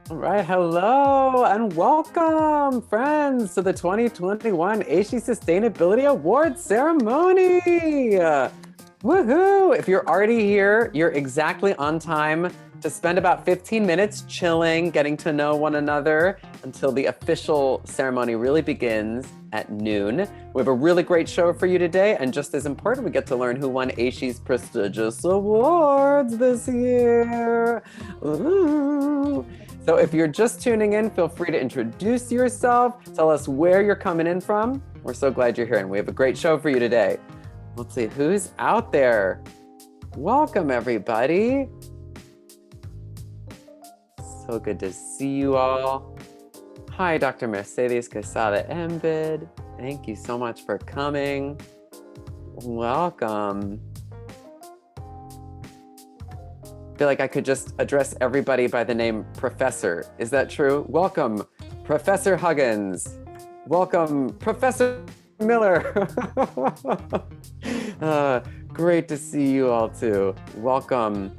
All right, hello and welcome, friends, to the 2021 AASHE Sustainability Awards ceremony. Woohoo! If you're already here, you're exactly on time to spend about 15 minutes chilling, getting to know one another until the official ceremony really begins at noon. We have a really great show for you today, and just as important, we get to learn who won AASHE's prestigious awards this year. Ooh. So if you're just tuning in, feel free to introduce yourself, tell us where you're coming in from. We're so glad you're here, and we have a great show for you today. Let's see who's out there. Welcome, everybody. So good to see you all. Hi, Dr. Mercedes Quesada Embed. Thank you so much for coming. Welcome. I feel like I could just address everybody by the name Professor. Is that true? Welcome, Professor Huggins. Welcome, Professor Miller. Great to see you all too. Welcome.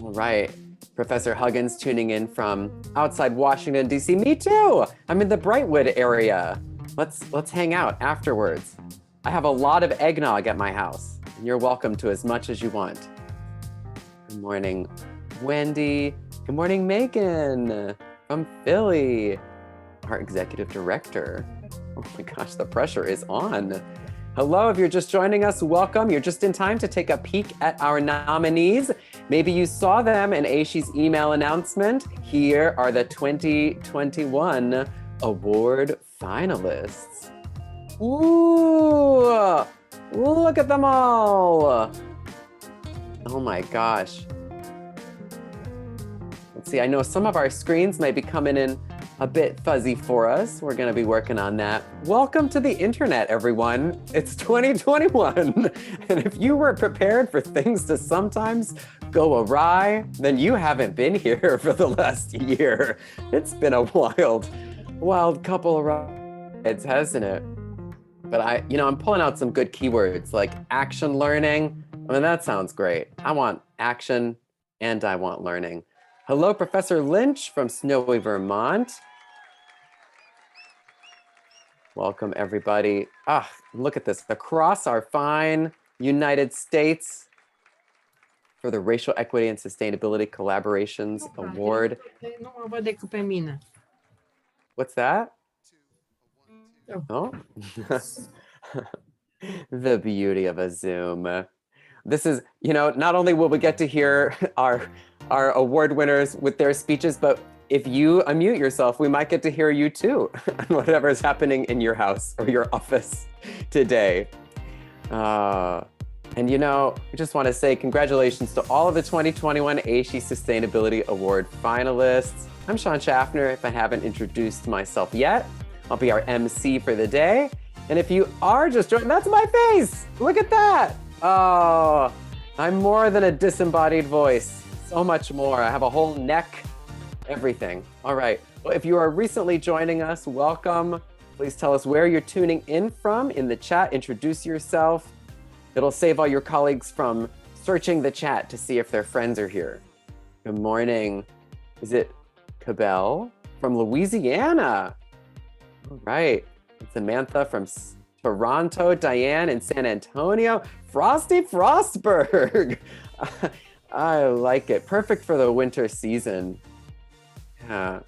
All right, Professor Huggins tuning in from outside Washington, D.C. Me too. I'm in the Brightwood area. Let's hang out afterwards. I have a lot of eggnog at my house, and you're welcome to as much as you want. Good morning, Wendy. Good morning, Megan from Philly, our executive director. Oh my gosh, the pressure is on. Hello, if you're just joining us, welcome. You're just in time to take a peek at our nominees. Maybe you saw them in AASHE's email announcement. Here are the 2021 award finalists. Ooh, look at them all. Oh my gosh. Let's see, I know some of our screens might be coming in a bit fuzzy for us. We're gonna be working on that. Welcome to the internet, everyone. It's 2021. And if you were prepared for things to sometimes go awry, then you haven't been here for the last year. It's been a wild couple of rides, hasn't it? But I'm pulling out some good keywords like action learning. I mean, that sounds great. I want action and I want learning. Hello, Professor Lynch from snowy Vermont. Welcome, everybody. Look at this. Across our fine United States for the Racial Equity and Sustainability Collaborations Award. What's that? Oh. The beauty of a Zoom. This is, not only will we get to hear our award winners with their speeches, but if you unmute yourself, we might get to hear you too on whatever is happening in your house or your office today. And we just want to say congratulations to all of the 2021 AASHE Sustainability Award finalists. I'm Sean Schaffner. If I haven't introduced myself yet, I'll be our MC for the day. And if you are just joining, that's my face. Look at that. Oh, I'm more than a disembodied voice. So much more. I have a whole neck, everything. All right. Well, if you are recently joining us, welcome. Please tell us where you're tuning in from in the chat. Introduce yourself. It'll save all your colleagues from searching the chat to see if their friends are here. Good morning. Is it Cabell from Louisiana? All right. Samantha from Toronto, Diane in San Antonio, Frosty Frostberg. I like it. Perfect for the winter season. Yeah.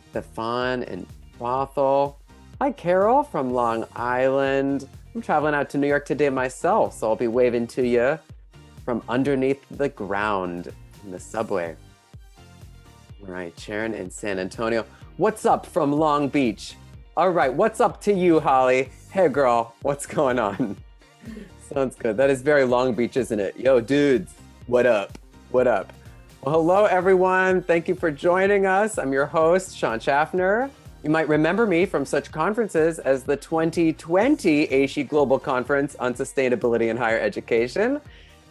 Stefan and Bothell. Hi, Carol from Long Island. I'm traveling out to New York today myself, so I'll be waving to you from underneath the ground in the subway. All right, Sharon in San Antonio. What's up from Long Beach? All right, what's up to you, Holly? Hey, girl, what's going on? Sounds good. That is very Long Beach, isn't it? Yo, dudes, what up? What up? Well, hello, everyone. Thank you for joining us. I'm your host, Sean Schaffner. You might remember me from such conferences as the 2020 AASHE Global Conference on Sustainability in Higher Education. I'm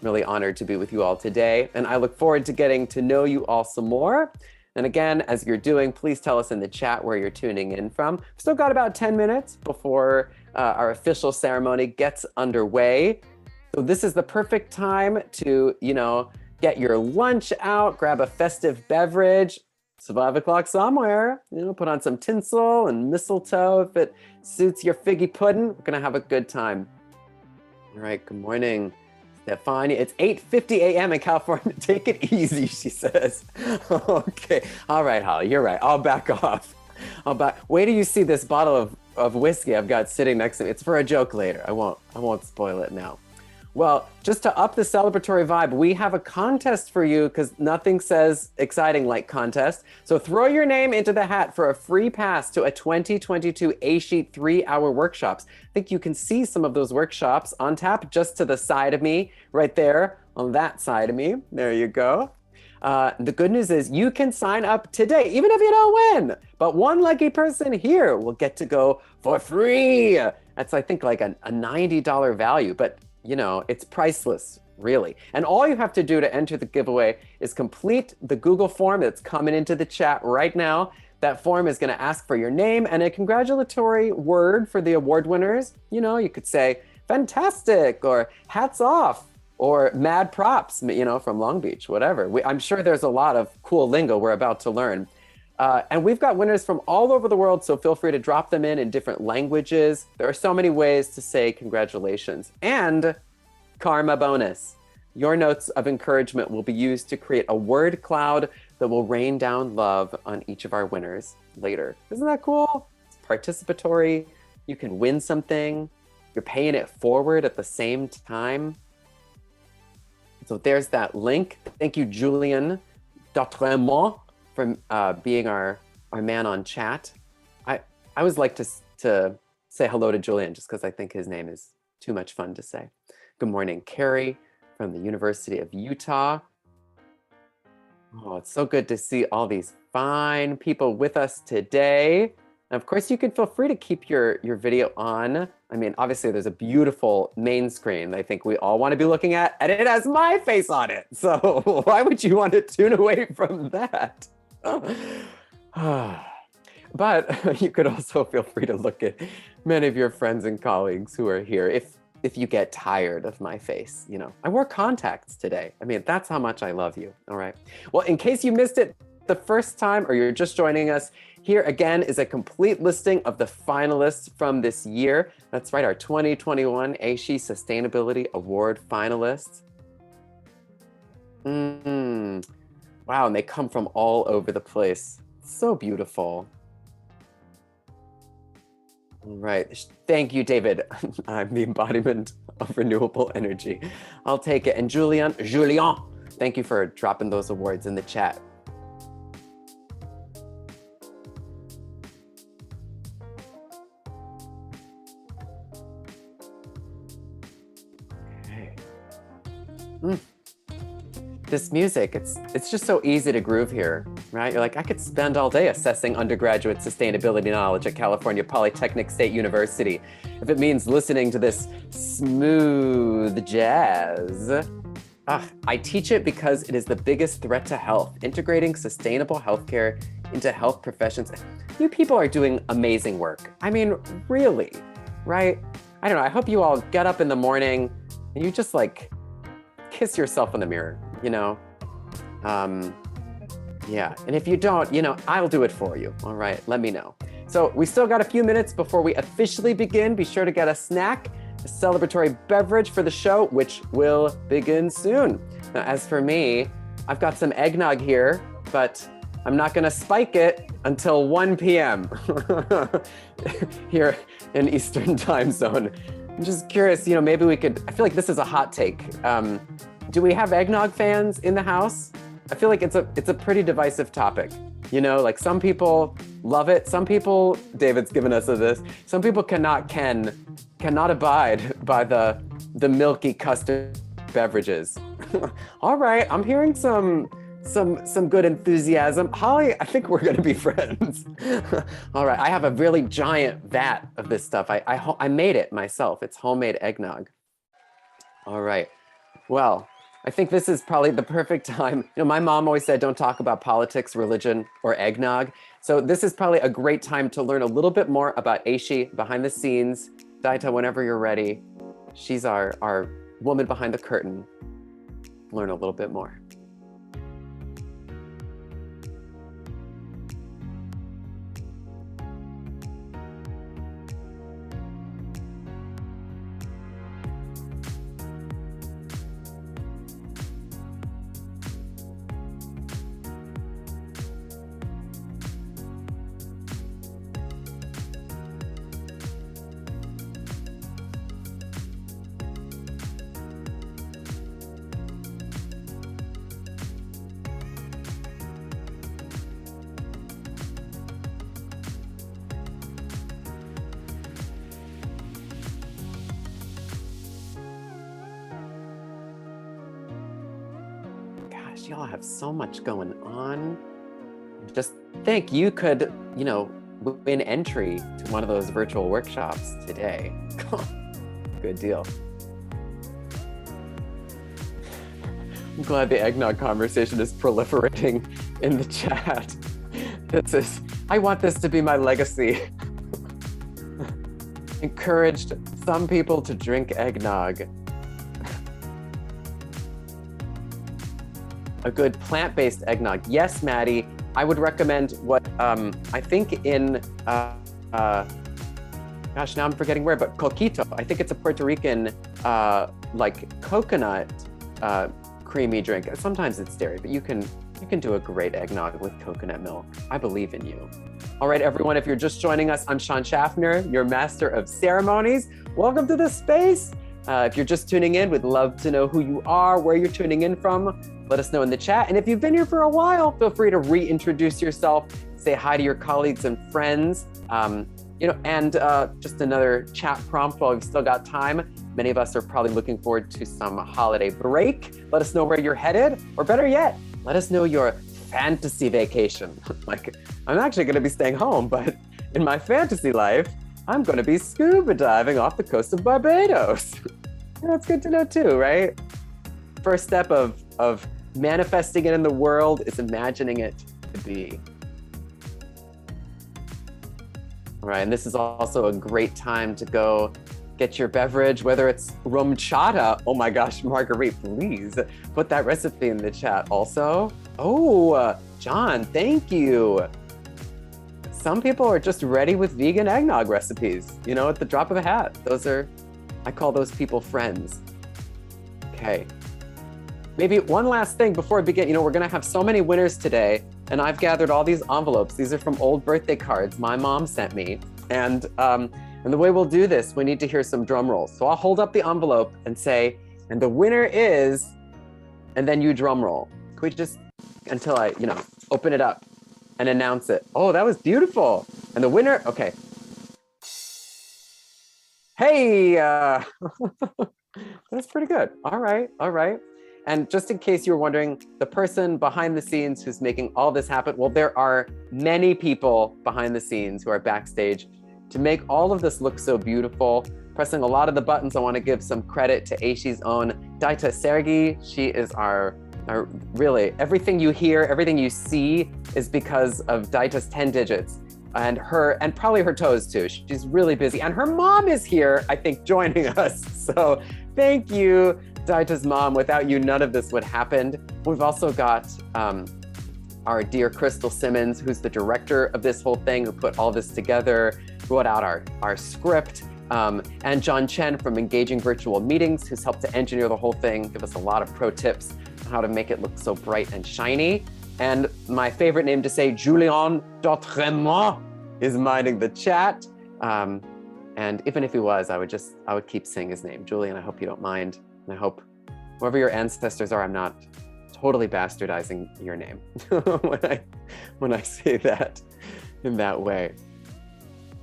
really honored to be with you all today, and I look forward to getting to know you all some more. And again, as you're doing, please tell us in the chat where you're tuning in from. We've still got about 10 minutes before our official ceremony gets underway. So this is the perfect time to, get your lunch out, grab a festive beverage. It's 5 o'clock somewhere, put on some tinsel and mistletoe if it suits your figgy pudding. We're gonna have a good time. All right, good morning, Stefania. It's 8:50 a.m. in California. Take it easy, she says. Okay, all right, Holly, you're right. I'll back off. Wait till you see this bottle of whiskey I've got sitting next to me. It's for a joke later. I won't spoil it now. Well, just to up the celebratory vibe, we have a contest for you because nothing says exciting like contest. So throw your name into the hat for a free pass to a 2022 AASHE 3-hour workshops. I think you can see some of those workshops on tap just to the side of me, right there on that side of me. There you go. The good news is you can sign up today, even if you don't win. But one lucky person here will get to go for free. That's, I think, like a $90 value. But it's priceless, really. And all you have to do to enter the giveaway is complete the Google form that's coming into the chat right now. That form is going to ask for your name and a congratulatory word for the award winners. You could say fantastic or hats off or mad props, from Long Beach, whatever. I'm sure there's a lot of cool lingo we're about to learn. And we've got winners from all over the world, so feel free to drop them in different languages. There are so many ways to say congratulations. And karma bonus. Your notes of encouragement will be used to create a word cloud that will rain down love on each of our winners later. Isn't that cool? It's participatory. You can win something. You're paying it forward at the same time. So there's that link. Thank you, Julien Dautremont, for being our man on chat. I always like to say hello to Julian just because I think his name is too much fun to say. Good morning, Carrie from the University of Utah. Oh, it's so good to see all these fine people with us today. And of course, you can feel free to keep your video on. I mean, obviously, there's a beautiful main screen I think we all want to be looking at, and it has my face on it. So why would you want to tune away from that? But you could also feel free to look at many of your friends and colleagues who are here if you get tired of my face. I wore contacts today. I mean, that's how much I love you. All right. Well, in case you missed it the first time or you're just joining us, here again is a complete listing of the finalists from this year. That's right, our 2021 AASHE Sustainability Award finalists. Wow, and they come from all over the place. So beautiful. All right, thank you, David. I'm the embodiment of renewable energy. I'll take it. And Julien, thank you for dropping those awards in the chat. Okay. This music, it's just so easy to groove here, right? You're like, I could spend all day assessing undergraduate sustainability knowledge at California Polytechnic State University if it means listening to this smooth jazz. I teach it because it is the biggest threat to health, integrating sustainable healthcare into health professions. You people are doing amazing work. I mean, really, right? I don't know, I hope you all get up in the morning and you just like kiss yourself in the mirror. Yeah, and if you don't, I'll do it for you. All right, let me know. So we still got a few minutes before we officially begin. Be sure to get a snack, a celebratory beverage for the show, which will begin soon. Now, as for me, I've got some eggnog here, but I'm not gonna spike it until 1 p.m. here in Eastern time zone. I'm just curious, maybe we could, I feel like this is a hot take. Do we have eggnog fans in the house? I feel like it's a pretty divisive topic. Like some people love it. Some people, David's given us this, some people cannot abide by the milky custard beverages. All right, I'm hearing some good enthusiasm. Holly, I think we're gonna be friends. All right, I have a really giant vat of this stuff. I made it myself. It's homemade eggnog. All right, well, I think this is probably the perfect time. My mom always said, don't talk about politics, religion, or eggnog. So this is probably a great time to learn a little bit more about AASHE behind the scenes. Daita, whenever you're ready, she's our woman behind the curtain. Learn a little bit more. gosh, y'all have so much going on. Just think you could, win entry to one of those virtual workshops today. Good deal. I'm glad the eggnog conversation is proliferating in the chat. I want this to be my legacy. Encouraged some people to drink eggnog. A good plant-based eggnog. Yes, Maddie, I would recommend what I think in, gosh, now I'm forgetting where, but coquito. I think it's a Puerto Rican like coconut creamy drink. Sometimes it's dairy, but you can do a great eggnog with coconut milk. I believe in you. All right, everyone, if you're just joining us, I'm Sean Schaffner, your master of ceremonies. Welcome to the space. If you're just tuning in, we'd love to know who you are, where you're tuning in from. Let us know in the chat. And if you've been here for a while, feel free to reintroduce yourself, say hi to your colleagues and friends. Just another chat prompt while we've still got time. Many of us are probably looking forward to some holiday break. Let us know where you're headed, or better yet, let us know your fantasy vacation. Like, I'm actually gonna be staying home, but in my fantasy life, I'm gonna be scuba diving off the coast of Barbados. That's good to know too, right? First step of manifesting it in the world is imagining it to be. All right, and this is also a great time to go get your beverage, whether it's rum chata. Oh my gosh, Marguerite, please put that recipe in the chat also. Oh, John, thank you. Some people are just ready with vegan eggnog recipes, at the drop of a hat. I call those people friends. Okay. Maybe one last thing before we begin. We're gonna have so many winners today, and I've gathered all these envelopes. These are from old birthday cards my mom sent me. And the way we'll do this, we need to hear some drum rolls. So I'll hold up the envelope and say, and the winner is, and then you drum roll. Can we just, until I, open it up and announce it. Oh, that was beautiful. And the winner, okay. Hey, that's pretty good. All right. And just in case you were wondering, the person behind the scenes who's making all this happen, well, there are many people behind the scenes who are backstage to make all of this look so beautiful. Pressing a lot of the buttons, I want to give some credit to AASHE's own Daita Sergi. She is our really, everything you hear, everything you see is because of Daita's 10 digits and probably her toes too. She's really busy. And her mom is here, I think, joining us. So thank you, Daita's mom. Without you, none of this would happen. We've also got our dear Crystal Simmons, who's the director of this whole thing, who put all this together, wrote out our script, and John Chen from Engaging Virtual Meetings, who's helped to engineer the whole thing, give us a lot of pro tips on how to make it look so bright and shiny. And my favorite name to say, Julien D'Autremont, is minding the chat. And even if he was, I would keep saying his name. Julian, I hope you don't mind. And I hope whoever your ancestors are, I'm not totally bastardizing your name when I say that in that way.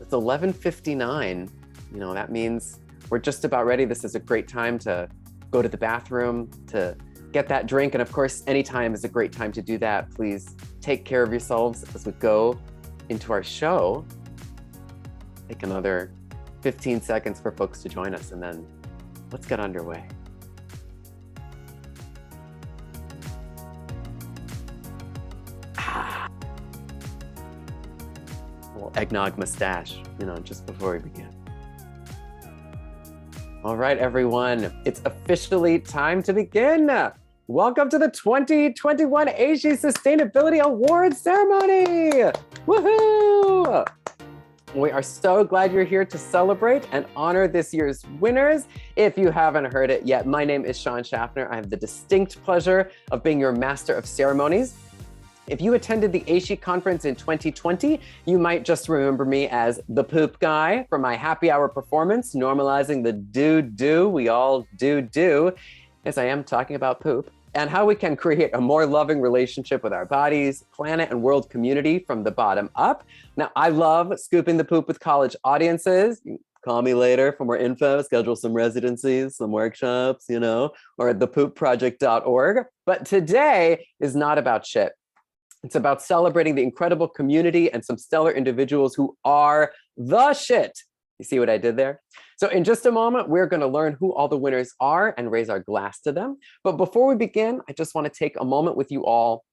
It's 11:59. That means we're just about ready. This is a great time to go to the bathroom, to get that drink. And of course, any time is a great time to do that. Please take care of yourselves as we go into our show. Take another 15 seconds for folks to join us, and then let's get underway. Little eggnog mustache, just before we begin. All right, everyone, it's officially time to begin. Welcome to the 2021 AASHE Sustainability Awards ceremony. Woohoo! We are so glad you're here to celebrate and honor this year's winners. If you haven't heard it yet, my name is Sean Schaffner. I have the distinct pleasure of being your master of ceremonies. If you attended the AASHE conference in 2020, you might just remember me as the poop guy for my happy hour performance, normalizing the do we all do. Yes, I am talking about poop, and how we can create a more loving relationship with our bodies, planet, and world community from the bottom up. Now, I love scooping the poop with college audiences, Call me later for more info, schedule some residencies, some workshops, or at thepoopproject.org. But today is not about shit. It's about celebrating the incredible community and some stellar individuals who are the shit. You see what I did there? So in just a moment, we're going to learn who all the winners are and raise our glass to them. But before we begin, I just want to take a moment with you all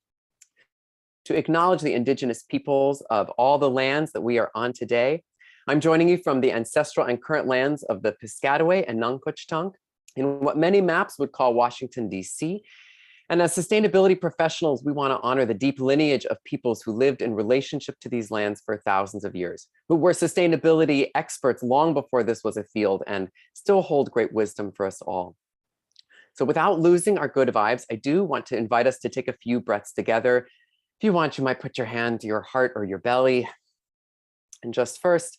to acknowledge the indigenous peoples of all the lands that we are on today. I'm joining you from the ancestral and current lands of the Piscataway and Nunquchtunk in what many maps would call Washington, D.C. And as sustainability professionals, we want to honor the deep lineage of peoples who lived in relationship to these lands for thousands of years, who were sustainability experts long before this was a field and still hold great wisdom for us all. So without losing our good vibes, I do want to invite us to take a few breaths together. If you want, you might put your hand to your heart or your belly. And just first,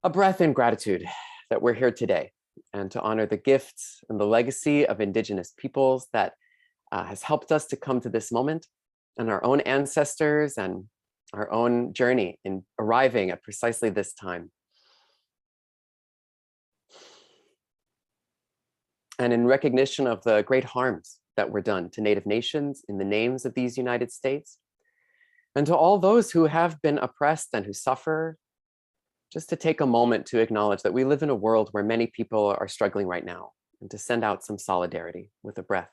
a breath in gratitude that we're here today and to honor the gifts and the legacy of indigenous peoples that has helped us to come to this moment, and our own ancestors and our own journey in arriving at precisely this time. And in recognition of the great harms that were done to Native nations in the names of these United States, and to all those who have been oppressed and who suffer, just to take a moment to acknowledge that we live in a world where many people are struggling right now, and to send out some solidarity with a breath.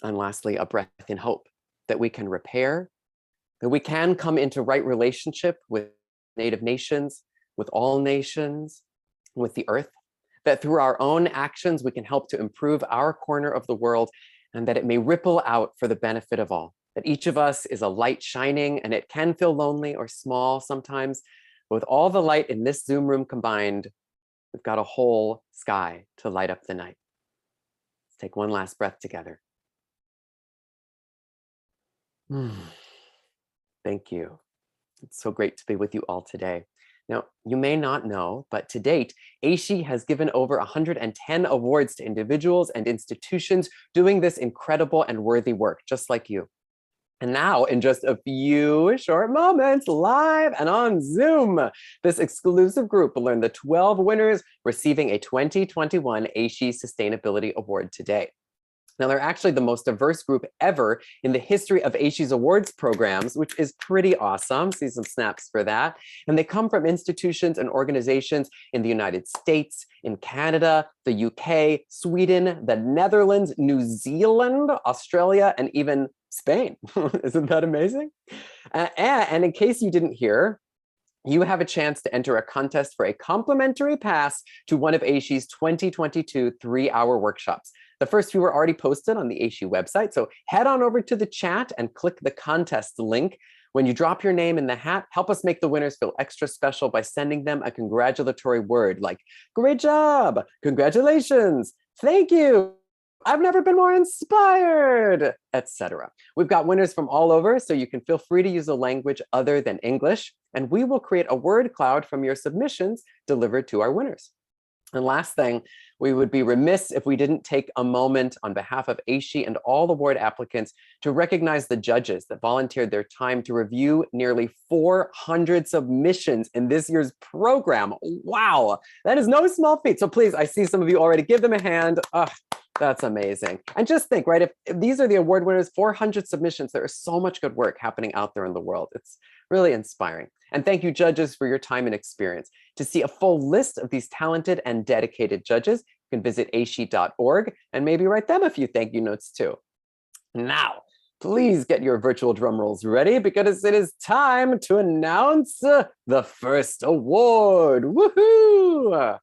And lastly, a breath in hope that we can repair, that we can come into right relationship with Native nations, with all nations, with the earth, that through our own actions, we can help to improve our corner of the world, and that it may ripple out for the benefit of all, that each of us is a light shining, and it can feel lonely or small sometimes, but with all the light in this Zoom room combined, we've got a whole sky to light up the night. Let's take one last breath together. Thank you. It's so great to be with you all today. Now, you may not know, but to date, AASHE has given over 110 awards to individuals and institutions doing this incredible and worthy work, just like you. And now, in just a few short moments, live and on Zoom, this exclusive group will learn the 12 winners receiving a 2021 AASHE Sustainability Award today. Now, they're actually the most diverse group ever in the history of AASHE's awards programs, which is pretty awesome. See some snaps for that. And they come from institutions and organizations in the United States, in Canada, the UK, Sweden, the Netherlands, New Zealand, Australia, and even Spain. Isn't that amazing? And in case you didn't hear, you have a chance to enter a contest for a complimentary pass to one of AASHE's 2022 3-hour workshops. The first few are already posted on the AASHE website, so head on over to the chat and click the contest link. When you drop your name in the hat, help us make the winners feel extra special by sending them a congratulatory word like, great job, congratulations, thank you, I've never been more inspired, etc. We've got winners from all over, so you can feel free to use a language other than English, and we will create a word cloud from your submissions delivered to our winners. And last thing, we would be remiss if we didn't take a moment on behalf of AASHE and all award applicants to recognize the judges that volunteered their time to review nearly 400 submissions in this year's program. Wow, that is no small feat. So please, I see some of you already. Give them a hand. Oh, that's amazing. And just think, right, if these are the award winners, 400 submissions, there is so much good work happening out there in the world. It's really inspiring. And thank you, judges, for your time and experience. To see a full list of these talented and dedicated judges, you can visit AASHE.org and maybe write them a few thank you notes too. Now, please get your virtual drum rolls ready because it is time to announce the first award. Woohoo!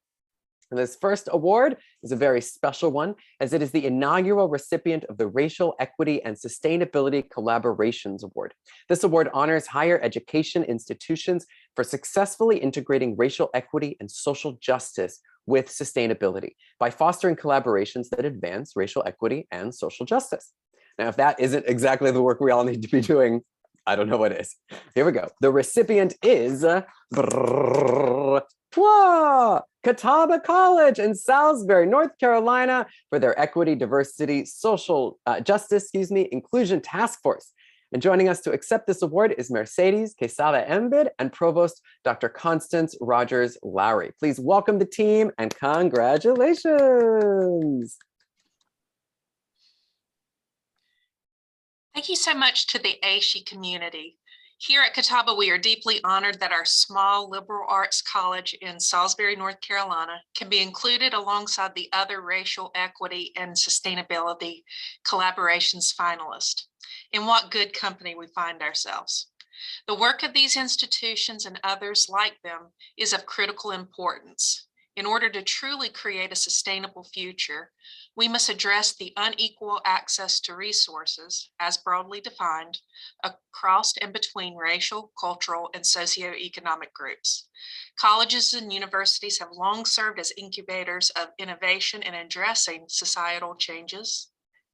And this first award is a very special one, as it is the inaugural recipient of the Racial Equity and Sustainability Collaborations Award. This award honors higher education institutions for successfully integrating racial equity and social justice with sustainability by fostering collaborations that advance racial equity and social justice. Now, if that isn't exactly the work we all need to be doing, I don't know what is. Here we go. The recipient is Catawba College in Salisbury, North Carolina, for their Equity, Diversity, Social Justice, Inclusion Task Force. And joining us to accept this award is Mercedes Quesada Embid and Provost Dr. Constance Rogers Lowry. Please welcome the team and congratulations. Thank you so much to the AASHE community. Here at Catawba, we are deeply honored that our small liberal arts college in Salisbury, North Carolina, can be included alongside the other racial equity and sustainability collaborations finalists. In what good company we find ourselves. The work of these institutions and others like them is of critical importance. In order to truly create a sustainable future, we must address the unequal access to resources, as broadly defined, across and between racial, cultural, and socioeconomic groups. Colleges and universities have long served as incubators of innovation in addressing societal changes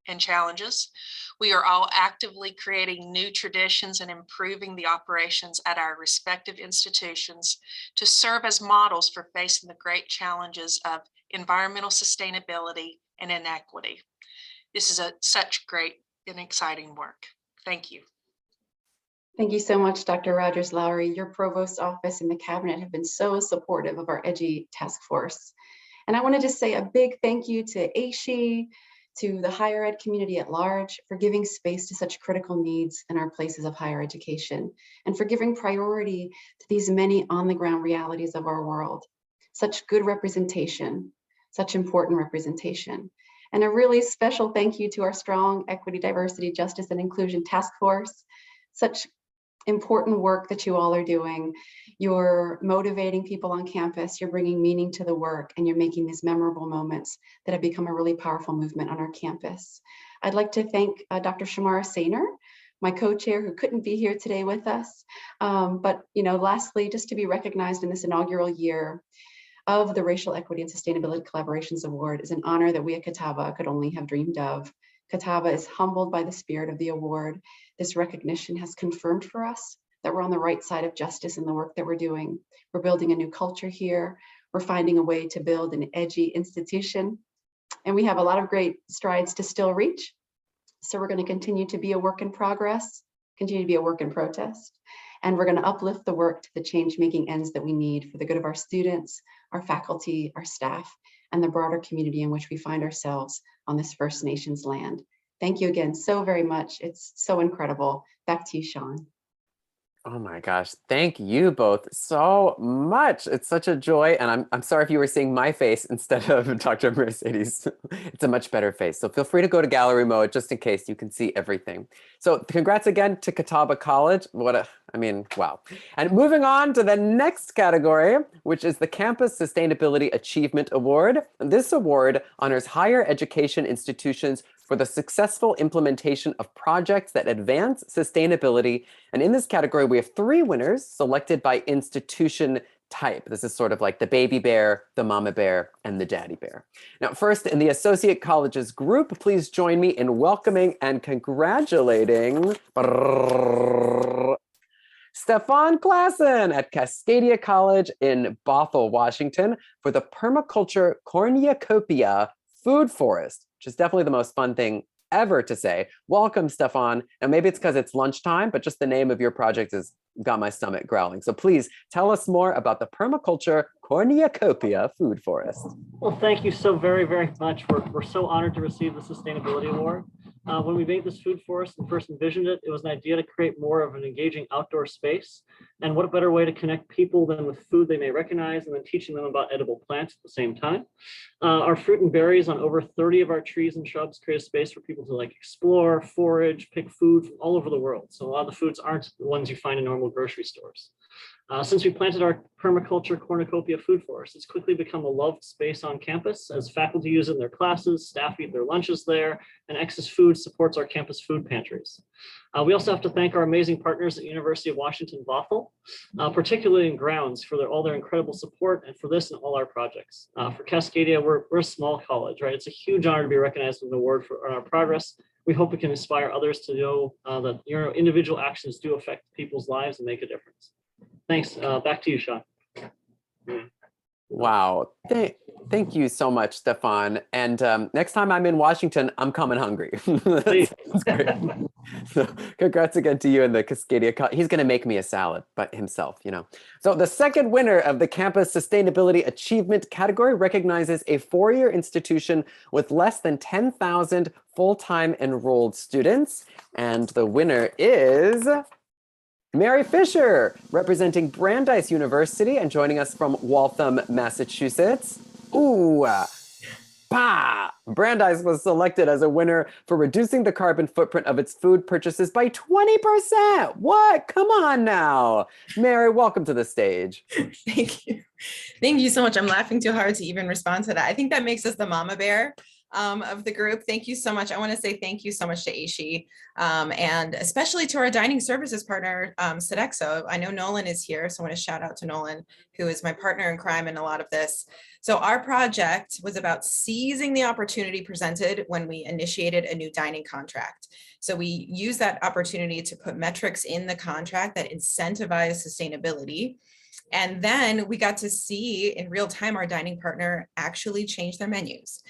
and challenges. We are all actively creating new traditions and improving the operations at our respective institutions to serve as models for facing the great challenges of environmental sustainability and inequity. This is such great and exciting work. Thank you. Thank you so much, Dr. Rogers Lowry. Your Provost's office and the cabinet have been so supportive of our EDGE task force. And I wanted to say a big thank you to AASHE, to the higher ed community at large for giving space to such critical needs in our places of higher education, and for giving priority to these many on-the-ground realities of our world. Such good representation, such important representation. And a really special thank you to our strong equity, diversity, justice, and inclusion task force. Such important work that you all are doing. You're motivating people on campus, you're bringing meaning to the work, and you're making these memorable moments that have become a really powerful movement on our campus. I'd like to thank Dr. Shamara Sainer, my co-chair, who couldn't be here today with us. But lastly, just to be recognized in this inaugural year of the Racial Equity and Sustainability Collaborations Award is an honor that we at Catawba could only have dreamed of. Catawba is humbled by the spirit of the award. This recognition has confirmed for us that we're on the right side of justice in the work that we're doing. We're building a new culture here. We're finding a way to build an EDGE institution. And we have a lot of great strides to still reach. So we're going to continue to be a work in progress, continue to be a work in protest. And we're going to uplift the work to the change-making ends that we need for the good of our students, our faculty, our staff, and the broader community in which we find ourselves on this First Nations land. Thank you again so very much. It's so incredible. Back to you, Sean. Oh my gosh, thank you both so much. It's such a joy. And I'm sorry if you were seeing my face instead of Dr. Mercedes. It's a much better face. So feel free to go to gallery mode just in case you can see everything. So congrats again to Catawba College. Wow. And moving on to the next category, which is the Campus Sustainability Achievement Award. And this award honors higher education institutions for the successful implementation of projects that advance sustainability. And in this category, we have 3 winners selected by institution type. This is sort of like the baby bear, the mama bear, and the daddy bear. Now, first in the Associate Colleges group, please join me in welcoming and congratulating Stefan Klassen at Cascadia College in Bothell, Washington for the Permaculture Cornucopia Food Forest, which is definitely the most fun thing ever to say. Welcome, Stefan. And maybe it's because it's lunchtime, but just the name of your project has got my stomach growling. So please tell us more about the Permaculture Cornucopia Food Forest. Well, thank you so very, very much. We're so honored to receive the Sustainability Award. When we made this food forest and first envisioned it, it was an idea to create more of an engaging outdoor space. And what a better way to connect people than with food they may recognize and then teaching them about edible plants at the same time. Our fruit and berries on over 30 of our trees and shrubs create a space for people to explore, forage, pick food from all over the world. So a lot of the foods aren't the ones you find in normal grocery stores. Since we planted our permaculture cornucopia food forest, it's quickly become a loved space on campus as faculty use it in their classes, staff eat their lunches there, and excess food supports our campus food pantries. We also have to thank our amazing partners at University of Washington Bothell, particularly in grounds for all their incredible support and for this and all our projects. For Cascadia, we're a small college, right? It's a huge honor to be recognized with an award for our progress. We hope we can inspire others to know that individual actions do affect people's lives and make a difference. Thanks. Back to you, Sean. Wow. Thank you so much, Stefan. And next time I'm in Washington, I'm coming hungry. Please. That's great. So, congrats again to you and the Cascadia. He's going to make me a salad, but himself, you know. So the second winner of the Campus Sustainability Achievement category recognizes a four-year institution with less than 10,000 full-time enrolled students. And the winner is Mary Fisher, representing Brandeis University and joining us from Waltham, Massachusetts. Ooh, Brandeis was selected as a winner for reducing the carbon footprint of its food purchases by 20%. What? Come on now. Mary, welcome to the stage. Thank you. Thank you so much. I'm laughing too hard to even respond to that. I think that makes us the mama bear of the group. Thank you so much. I want to say thank you so much to AASHE and especially to our dining services partner, Sodexo. I know Nolan is here, so I want to shout out to Nolan, who is my partner in crime in a lot of this. So our project was about seizing the opportunity presented when we initiated a new dining contract. So we used that opportunity to put metrics in the contract that incentivize sustainability. And then we got to see in real time our dining partner actually change their menus.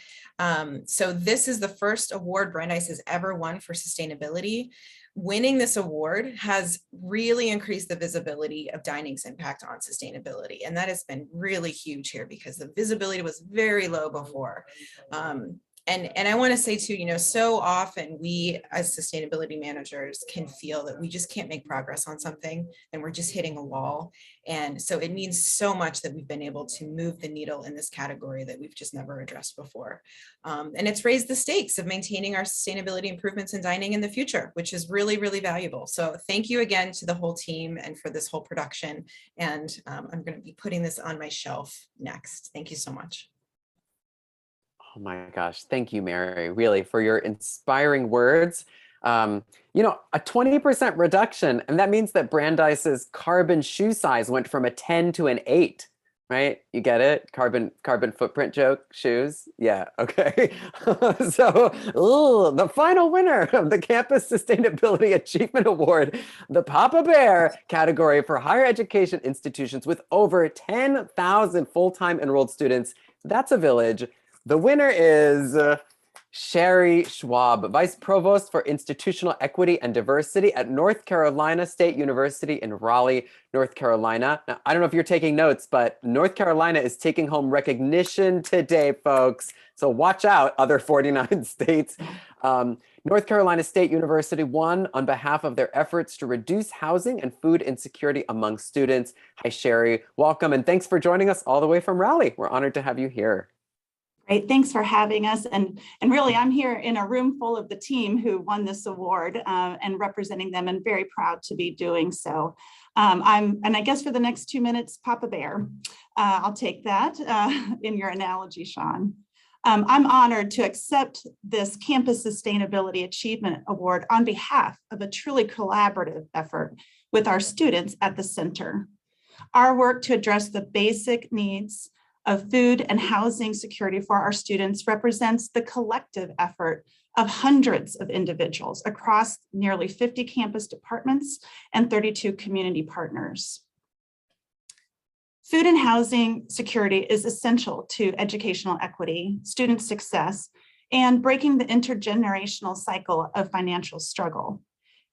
So this is the first award Brandeis has ever won for sustainability. Winning this award has really increased the visibility of dining's impact on sustainability. And that has been really huge here because the visibility was very low before. And I want to say too, you know, so often we as sustainability managers can feel that we just can't make progress on something and we're just hitting a wall. And so it means so much that we've been able to move the needle in this category that we've just never addressed before. And it's raised the stakes of maintaining our sustainability improvements in dining in the future, which is really, really valuable. So thank you again to the whole team and for this whole production. And I'm going to be putting this on my shelf next. Thank you so much. Oh my gosh. Thank you, Mary, really, for your inspiring words. You know, a 20% reduction, and that means that Brandeis's carbon shoe size went from a 10 to an 8, right? You get it? Carbon footprint joke, shoes. Yeah, okay. So, the final winner of the Campus Sustainability Achievement Award, the Papa Bear category for higher education institutions with over 10,000 full-time enrolled students. That's a village. The winner is Sherry Schwab, Vice Provost for Institutional Equity and Diversity at North Carolina State University in Raleigh, North Carolina. Now, I don't know if you're taking notes, but North Carolina is taking home recognition today, folks. So watch out, other 49 states. North Carolina State University won on behalf of their efforts to reduce housing and food insecurity among students. Hi, Sherry. Welcome, and thanks for joining us all the way from Raleigh. We're honored to have you here. Great, thanks for having us. And really, I'm here in a room full of the team who won this award and representing them, and very proud to be doing so. And I guess for the next 2 minutes, Papa Bear, I'll take that in your analogy, Sean. I'm honored to accept this Campus Sustainability Achievement Award on behalf of a truly collaborative effort with our students at the center. Our work to address the basic needs of food and housing security for our students represents the collective effort of hundreds of individuals across nearly 50 campus departments and 32 community partners. Food and housing security is essential to educational equity, student success, and breaking the intergenerational cycle of financial struggle.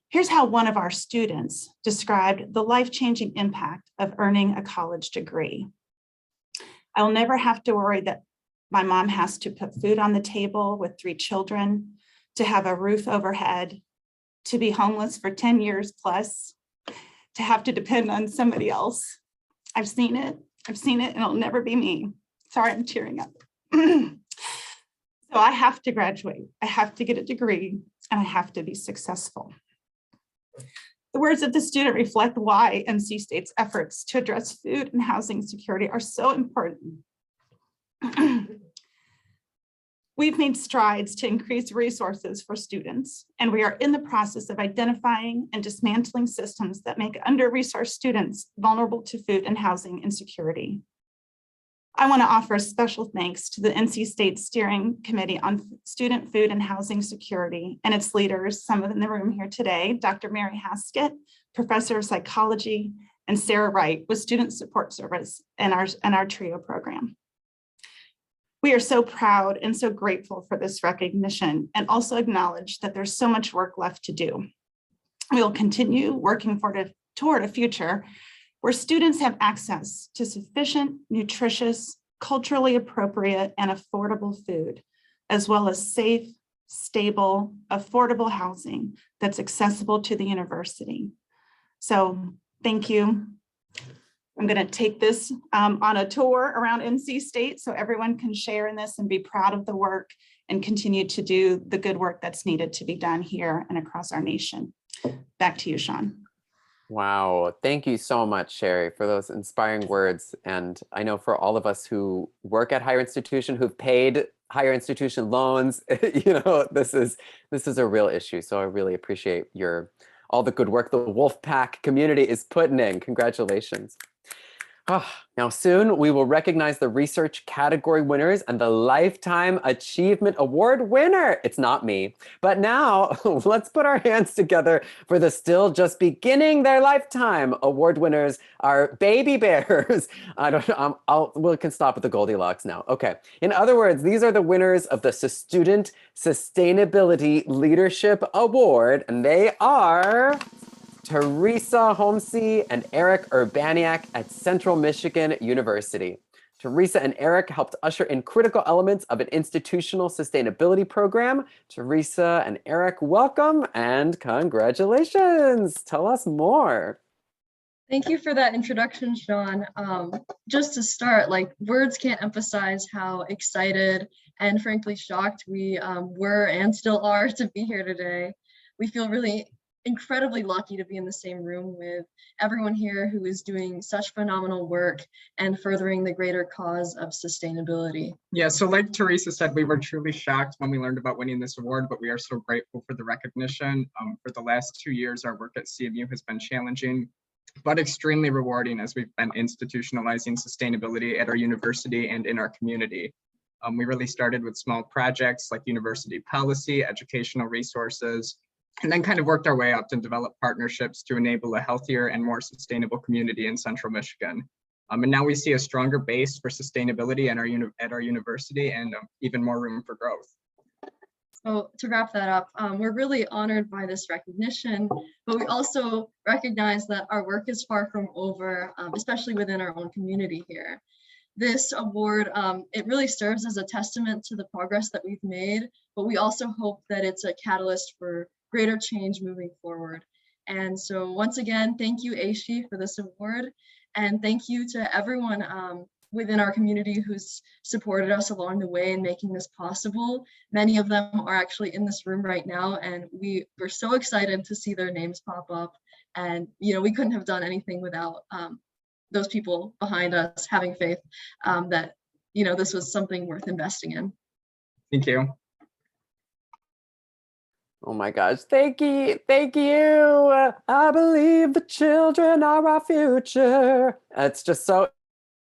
Here's how one of our students described the life-changing impact of earning a college degree. I'll never have to worry that my mom has to put food on the table with 3 children, to have a roof overhead, to be homeless for 10 years plus, to have to depend on somebody else. I've seen it, and it'll never be me. Sorry, I'm tearing up. So I have to graduate, I have to get a degree, and I have to be successful. The words of the student reflect why NC State's efforts to address food and housing security are so important. We've made strides to increase resources for students, and we are in the process of identifying and dismantling systems that make under-resourced students vulnerable to food and housing insecurity. I want to offer a special thanks to the NC State Steering Committee on Student Food and Housing Security and its leaders, some of them in the room here today, Dr. Mary Haskett, Professor of Psychology and Sarah Wright with Student Support Service and our TRIO program. We are so proud and so grateful for this recognition and also acknowledge that there's so much work left to do. We will continue working toward a future where students have access to sufficient, nutritious, culturally appropriate, and affordable food, as well as safe, stable, affordable housing that's accessible to the university. So thank you. I'm going to take this on a tour around NC State so everyone can share in this and be proud of the work and continue to do the good work that's needed to be done here and across our nation. Back to you, Sean. Wow. Thank you so much, Sherry, for those inspiring words. And I know for all of us who work at higher institution, who've paid higher institution loans, this is a real issue. So I really appreciate all the good work the Wolfpack community is putting in. Congratulations. Now soon we will recognize the research category winners and the Lifetime Achievement Award winner. It's not me, but now let's put our hands together for the still just beginning their lifetime award winners, our baby bears. We can stop at the Goldilocks now. Okay. In other words, these are the winners of the Student Sustainability Leadership Award, and they are Teresa Homsey and Eric Urbaniak at Central Michigan University. Teresa and Eric helped usher in critical elements of an institutional sustainability program. Teresa and Eric, welcome and congratulations. Tell us more. Thank you for that introduction, Sean. Just to start, words can't emphasize how excited and frankly shocked we were and still are to be here today. We feel really incredibly lucky to be in the same room with everyone here who is doing such phenomenal work and furthering the greater cause of sustainability. Yeah, so like Teresa said, we were truly shocked when we learned about winning this award, but we are so grateful for the recognition. For the last 2 years, our work at CMU has been challenging, but extremely rewarding as we've been institutionalizing sustainability at our university and in our community. We really started with small projects like university policy, educational resources, and then kind of worked our way up to develop partnerships to enable a healthier and more sustainable community in Central Michigan. And now we see a stronger base for sustainability at our university and even more room for growth. So to wrap that up, we're really honored by this recognition, but we also recognize that our work is far from over, especially within our own community here. This award, it really serves as a testament to the progress that we've made, but we also hope that it's a catalyst for greater change moving forward. And so once again, thank you, AASHE, for this award. And thank you to everyone within our community who's supported us along the way in making this possible. Many of them are actually in this room right now, and we're so excited to see their names pop up. And we couldn't have done anything without those people behind us having faith that this was something worth investing in. Thank you. Oh my gosh, thank you, thank you. I believe the children are our future. It's just so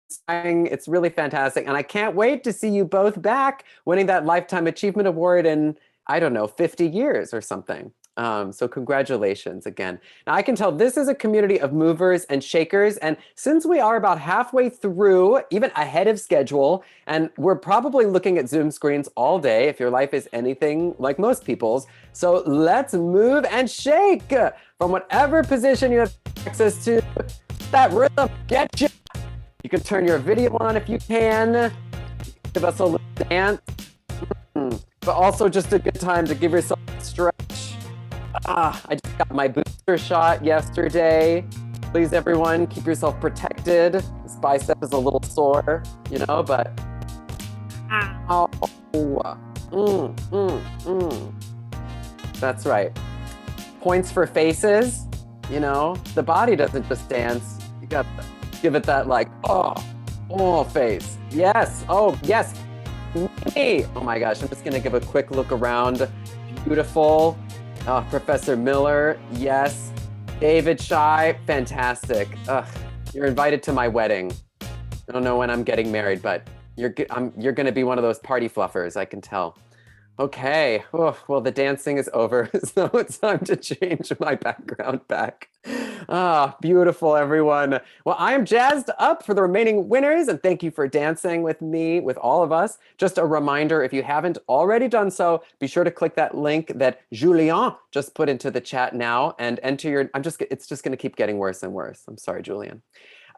inspiring. It's really fantastic. And I can't wait to see you both back winning that Lifetime Achievement Award in, 50 years or something. So congratulations again. Now I can tell this is a community of movers and shakers. And since we are about halfway through, even ahead of schedule, and we're probably looking at Zoom screens all day if your life is anything like most people's. So let's move and shake from whatever position you have access to. That rhythm, get you. You can turn your video on if you can. Give us a little dance. But also just a good time to give yourself a stretch. I just got my booster shot yesterday. Please, everyone, keep yourself protected. This bicep is a little sore, but ow. That's right. Points for faces. The body doesn't just dance. You got to give it that face. Yes. Oh, yes. Me. Oh my gosh. I'm just going to give a quick look around. Beautiful. Professor Miller, yes. David Shy, fantastic. You're invited to my wedding. I don't know when I'm getting married, but you're going to be one of those party fluffers, I can tell. Okay, well, the dancing is over, so it's time to change my background back. Ah, beautiful, everyone. Well, I am jazzed up for the remaining winners, and thank you for dancing with me, with all of us. Just a reminder, if you haven't already done so, be sure to click that link that Julien just put into the chat now and enter your, it's just going to keep getting worse and worse. I'm sorry, Julien.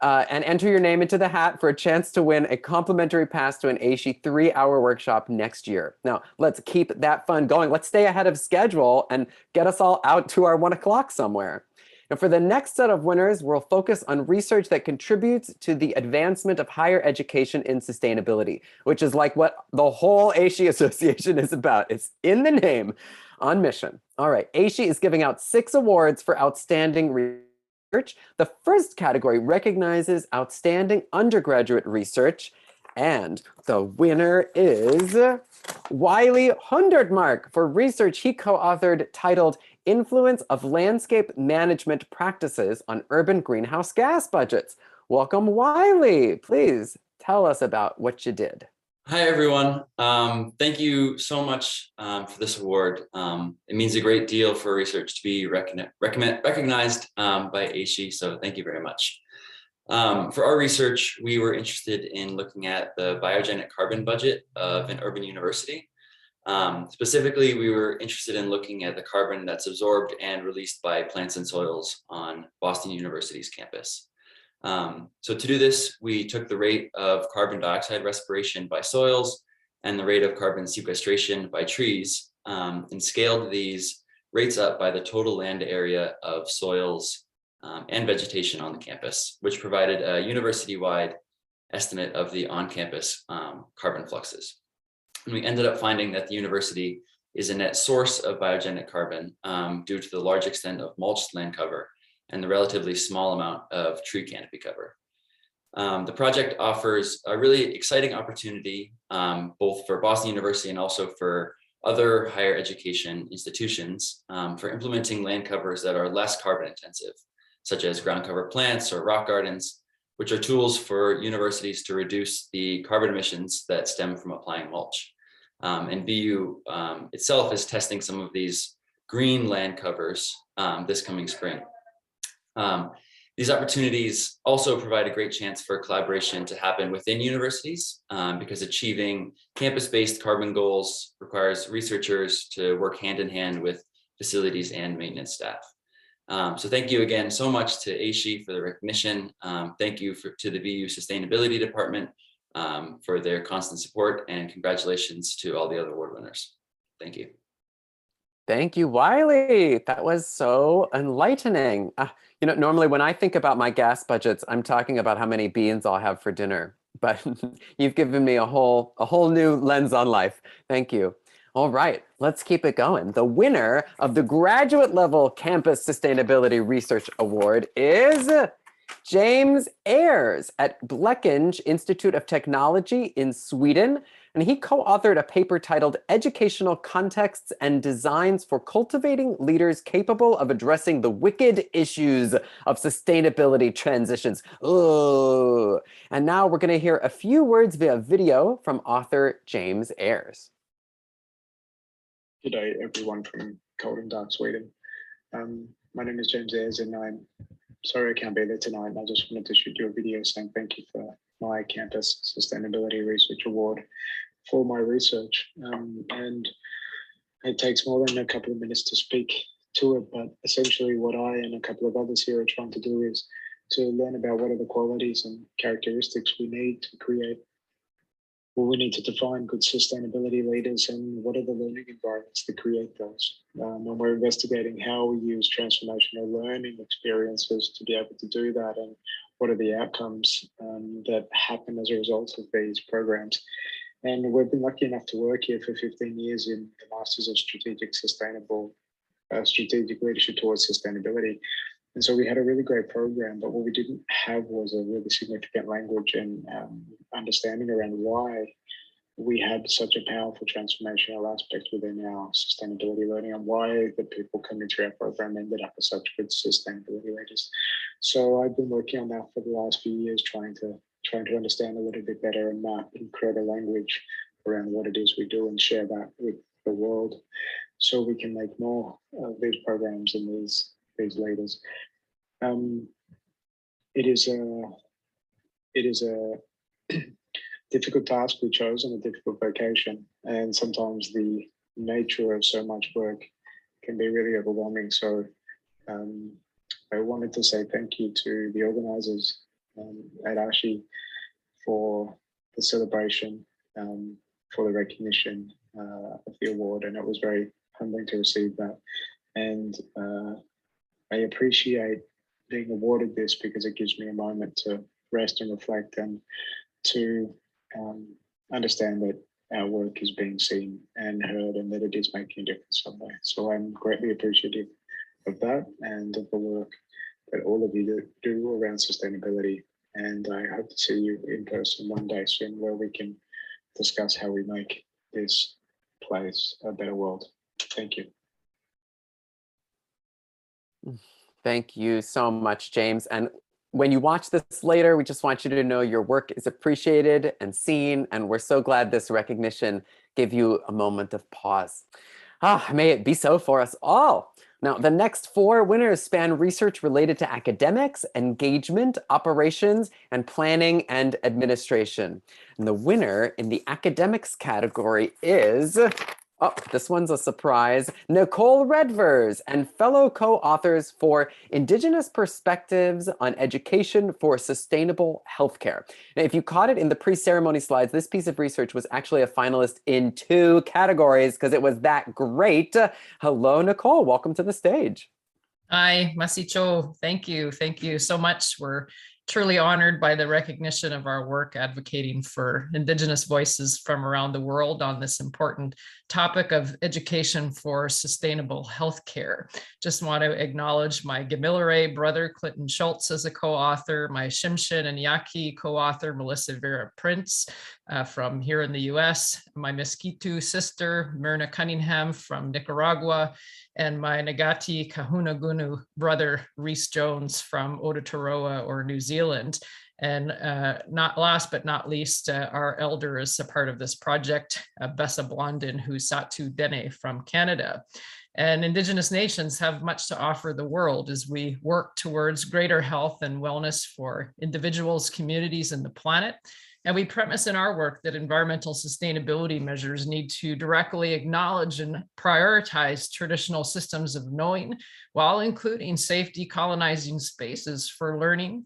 And enter your name into the hat for a chance to win a complimentary pass to an AASHE 3-hour workshop next year. Now, let's keep that fun going. Let's stay ahead of schedule and get us all out to our 1 o'clock somewhere. Now, for the next set of winners, we'll focus on research that contributes to the advancement of higher education in sustainability, which is like what the whole AASHE Association is about. It's in the name, on mission. All right, AASHE is giving out 6 awards for outstanding research. The first category recognizes outstanding undergraduate research, and the winner is Wiley Hundertmark for research he co-authored titled Influence of Landscape Management Practices on Urban Greenhouse Gas Budgets. Welcome, Wiley. Please tell us about what you did. Hi, everyone. Thank you so much for this award. It means a great deal for research to be recognized by AASHE, so thank you very much. For our research, we were interested in looking at the biogenic carbon budget of an urban university. Specifically, we were interested in looking at the carbon that's absorbed and released by plants and soils on Boston University's campus. So to do this, we took the rate of carbon dioxide respiration by soils and the rate of carbon sequestration by trees, and scaled these rates up by the total land area of soils and vegetation on the campus, which provided a university-wide estimate of the on-campus carbon fluxes. And we ended up finding that the university is a net source of biogenic carbon due to the large extent of mulched land cover and the relatively small amount of tree canopy cover. The project offers a really exciting opportunity, both for Boston University and also for other higher education institutions for implementing land covers that are less carbon intensive, such as ground cover plants or rock gardens, which are tools for universities to reduce the carbon emissions that stem from applying mulch. And BU itself is testing some of these green land covers this coming spring. These opportunities also provide a great chance for collaboration to happen within universities because achieving campus-based carbon goals requires researchers to work hand in hand with facilities and maintenance staff. So thank you again so much to AASHE for the recognition. Thank you to the BU Sustainability Department for their constant support, and congratulations to all the other award winners. Thank you. Thank you, Wiley. That was so enlightening. You know, normally when I think about my gas budgets, I'm talking about how many beans I'll have for dinner. But you've given me a whole new lens on life. Thank you. All right, let's keep it going. The winner of the graduate level Campus Sustainability Research Award is James Ayers at Blekinge Institute of Technology in Sweden. And he co-authored a paper titled Educational Contexts and Designs for Cultivating Leaders Capable of Addressing the Wicked Issues of Sustainability Transitions. Ooh. And now we're going to hear a few words via video from author James Ayers. Good day, everyone from cold and dark Sweden. My name is James Ayers, and I'm sorry I can't be there tonight. I just wanted to shoot you a video saying thank you for my Campus Sustainability Research Award for my research. And it takes more than a couple of minutes to speak to it, but essentially what I and a couple of others here are trying to do is to learn about what are the qualities and characteristics we need to create. Well, we need to define good sustainability leaders, and what are the learning environments that create those. And we're investigating how we use transformational learning experiences to be able to do that, and what are the outcomes that happen as a result of these programs. And we've been lucky enough to work here for 15 years in the Masters of Strategic Leadership towards Sustainability. And so we had a really great program, but what we didn't have was a really significant language and understanding around why we had such a powerful transformational aspect within our sustainability learning, and why the people coming through our program ended up as such good sustainability leaders. So I've been working on that for the last few years, trying to understand a little bit better and map and create a language around what it is we do and share that with the world, so we can make more of these programs and these leaders. Um, it is a difficult task we chose and a difficult vocation, and sometimes the nature of so much work can be really overwhelming. So I wanted to say thank you to the organizers at AASHE for the celebration, for the recognition of the award, and it was very humbling to receive that. And I appreciate being awarded this because it gives me a moment to rest and reflect and to understand that our work is being seen and heard and that it is making a difference somewhere. So I'm greatly appreciative of that and of the work that all of you do around sustainability. And I hope to see you in person one day soon where we can discuss how we make this place a better world. Thank you. Thank you so much, James. And when you watch this later, we just want you to know your work is appreciated and seen, and we're so glad this recognition gave you a moment of pause. May it be so for us all. Now, the next 4 winners span research related to academics, engagement, operations, and planning and administration. And the winner in the academics category is, oh, this one's a surprise, Nicole Redvers and fellow co-authors for Indigenous Perspectives on Education for Sustainable Healthcare. Now, if you caught it in the pre-ceremony slides, this piece of research was actually a finalist in 2 categories because it was that great. Hello, Nicole. Welcome to the stage. Hi, Masicho. Thank you. Thank you so much. We're truly honored by the recognition of our work advocating for Indigenous voices from around the world on this important topic of education for sustainable healthcare. Just want to acknowledge my Gamilaraay brother, Clinton Schultz, as a co-author, my Shimshin and Yaqui co-author, Melissa Vera Prince, from here in the US, my Mesquitu sister, Myrna Cunningham from Nicaragua, and my Nagati Kahunagunu brother, Rhys Jones from Ototoroa or New Zealand. And not last but not least, our elder is a part of this project, Bessa Blondin, who's Satu Dene from Canada. And Indigenous nations have much to offer the world as we work towards greater health and wellness for individuals, communities, and the planet. And we premise in our work that environmental sustainability measures need to directly acknowledge and prioritize traditional systems of knowing while including safe decolonizing spaces for learning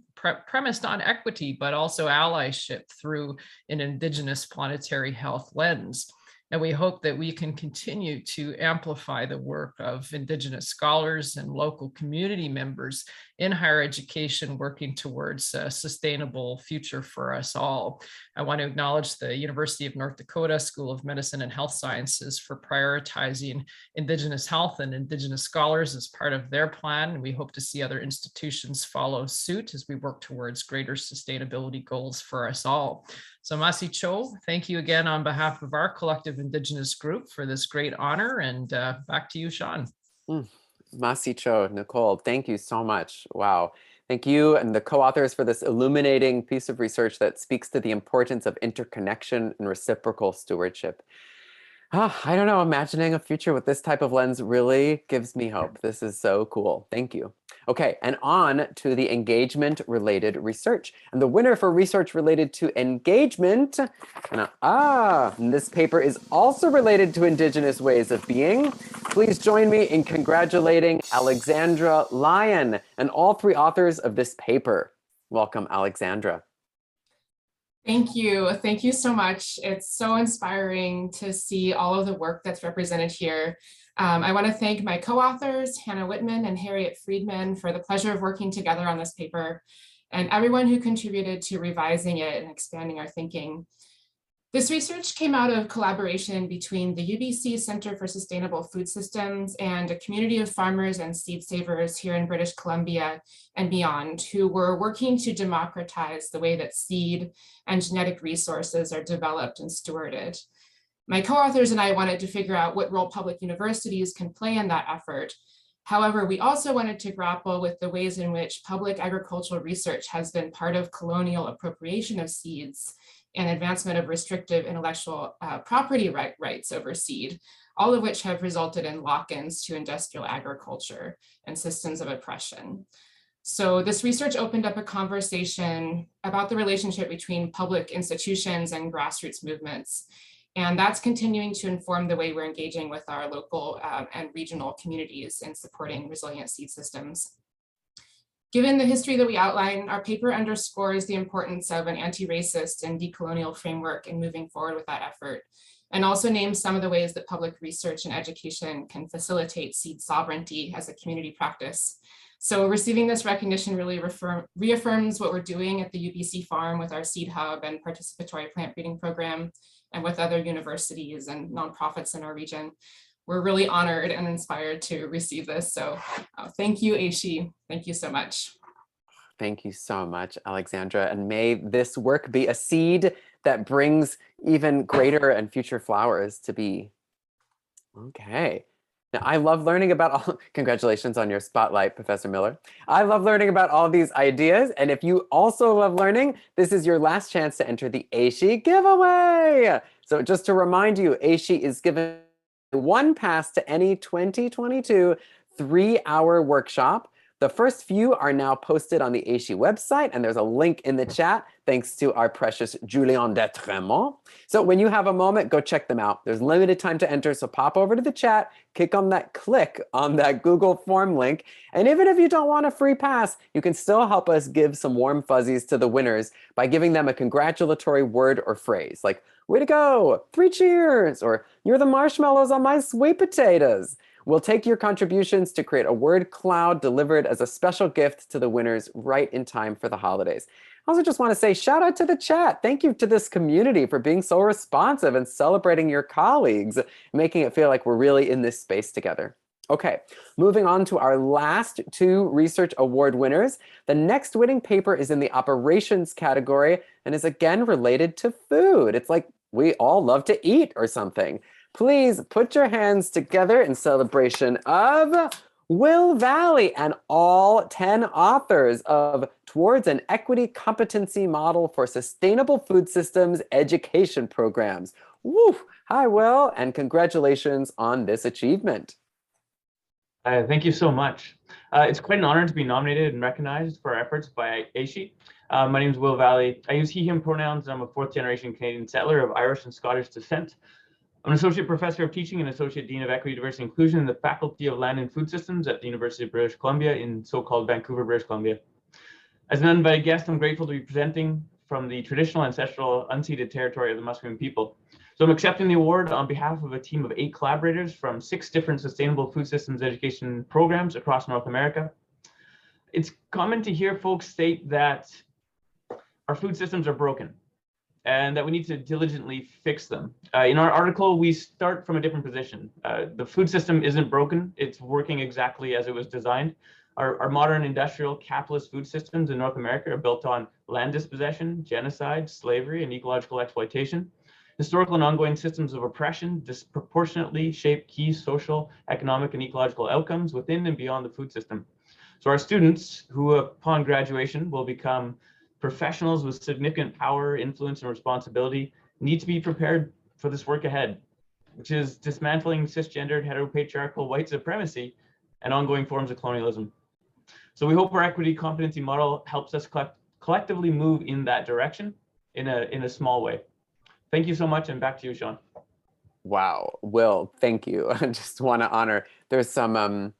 premised on equity, but also allyship through an Indigenous planetary health lens. And we hope that we can continue to amplify the work of Indigenous scholars and local community members in higher education working towards a sustainable future for us all. I want to acknowledge the University of North Dakota School of Medicine and Health Sciences for prioritizing Indigenous health and Indigenous scholars as part of their plan. And we hope to see other institutions follow suit as we work towards greater sustainability goals for us all. So Masi Cho, thank you again on behalf of our collective Indigenous group for this great honor, and back to you, Sean. Masi Cho, Nicole, thank you so much. Wow. Thank you and the co-authors for this illuminating piece of research that speaks to the importance of interconnection and reciprocal stewardship. I don't know, imagining a future with this type of lens really gives me hope. This is so cool. Thank you. Okay, and on to the engagement-related research. And the winner for research related to engagement, and this paper is also related to Indigenous ways of being. Please join me in congratulating Alexandra Lyon and all 3 authors of this paper. Welcome, Alexandra. Thank you. Thank you so much. It's so inspiring to see all of the work that's represented here. I want to thank my co-authors, Hannah Whitman and Harriet Friedman, for the pleasure of working together on this paper, and everyone who contributed to revising it and expanding our thinking. This research came out of collaboration between the UBC Center for Sustainable Food Systems and a community of farmers and seed savers here in British Columbia and beyond, who were working to democratize the way that seed and genetic resources are developed and stewarded. My co-authors and I wanted to figure out what role public universities can play in that effort. However, we also wanted to grapple with the ways in which public agricultural research has been part of colonial appropriation of seeds and advancement of restrictive intellectual property rights over seed, all of which have resulted in lock-ins to industrial agriculture and systems of oppression. So this research opened up a conversation about the relationship between public institutions and grassroots movements. And that's continuing to inform the way we're engaging with our local and regional communities in supporting resilient seed systems. Given the history that we outline, our paper underscores the importance of an anti-racist and decolonial framework in moving forward with that effort, and also names some of the ways that public research and education can facilitate seed sovereignty as a community practice. So receiving this recognition really reaffirms what we're doing at the UBC farm with our seed hub and participatory plant breeding program, and with other universities and nonprofits in our region. We're really honored and inspired to receive this. So thank you, AASHE. Thank you so much. Thank you so much, Alexandra. And may this work be a seed that brings even greater and future flowers to be. Okay. Now, I love learning about all, congratulations on your spotlight, Professor Miller. I love learning about all these ideas. And if you also love learning, this is your last chance to enter the AASHE giveaway. So just to remind you, AASHE is giving one pass to any 2022 3-hour workshop. The first few are now posted on the AASHE website, and there's a link in the chat, thanks to our precious Julien Detremont. So when you have a moment, go check them out. There's limited time to enter, so pop over to the chat, click on that Google form link, and even if you don't want a free pass, you can still help us give some warm fuzzies to the winners by giving them a congratulatory word or phrase, like, way to go, 3 cheers, or you're the marshmallows on my sweet potatoes. We'll take your contributions to create a word cloud delivered as a special gift to the winners right in time for the holidays. I also just want to say shout out to the chat. Thank you to this community for being so responsive and celebrating your colleagues, making it feel like we're really in this space together. Okay, moving on to our last 2 research award winners. The next winning paper is in the operations category and is again related to food. It's like we all love to eat or something. Please put your hands together in celebration of Will Valley and all 10 authors of Towards an Equity Competency Model for Sustainable Food Systems Education Programs. Woo! Hi, Will, and congratulations on this achievement. Thank you so much. It's quite an honor to be nominated and recognized for our efforts by AASHE. My name is Will Valley. I use he, him pronouns, and I'm a 4th generation Canadian settler of Irish and Scottish descent. I'm an associate professor of teaching and associate dean of equity, diversity, and inclusion in the Faculty of Land and Food Systems at the University of British Columbia in so-called Vancouver, British Columbia. As an uninvited guest, I'm grateful to be presenting from the traditional, ancestral, unceded territory of the Musqueam people. So I'm accepting the award on behalf of a team of 8 collaborators from 6 different sustainable food systems education programs across North America. It's common to hear folks state that our food systems are broken and that we need to diligently fix them. In our article, we start from a different position. The food system isn't broken, it's working exactly as it was designed. Our modern industrial capitalist food systems in North America are built on land dispossession, genocide, slavery, and ecological exploitation. Historical and ongoing systems of oppression disproportionately shape key social, economic, and ecological outcomes within and beyond the food system. So our students, who upon graduation will become professionals with significant power, influence, and responsibility, need to be prepared for this work ahead, which is dismantling cisgendered, heteropatriarchal white supremacy and ongoing forms of colonialism. So we hope our equity competency model helps us collectively move in that direction in a small way. Thank you so much, and back to you, Sean. Wow, Will, thank you. I just want to honor, there's some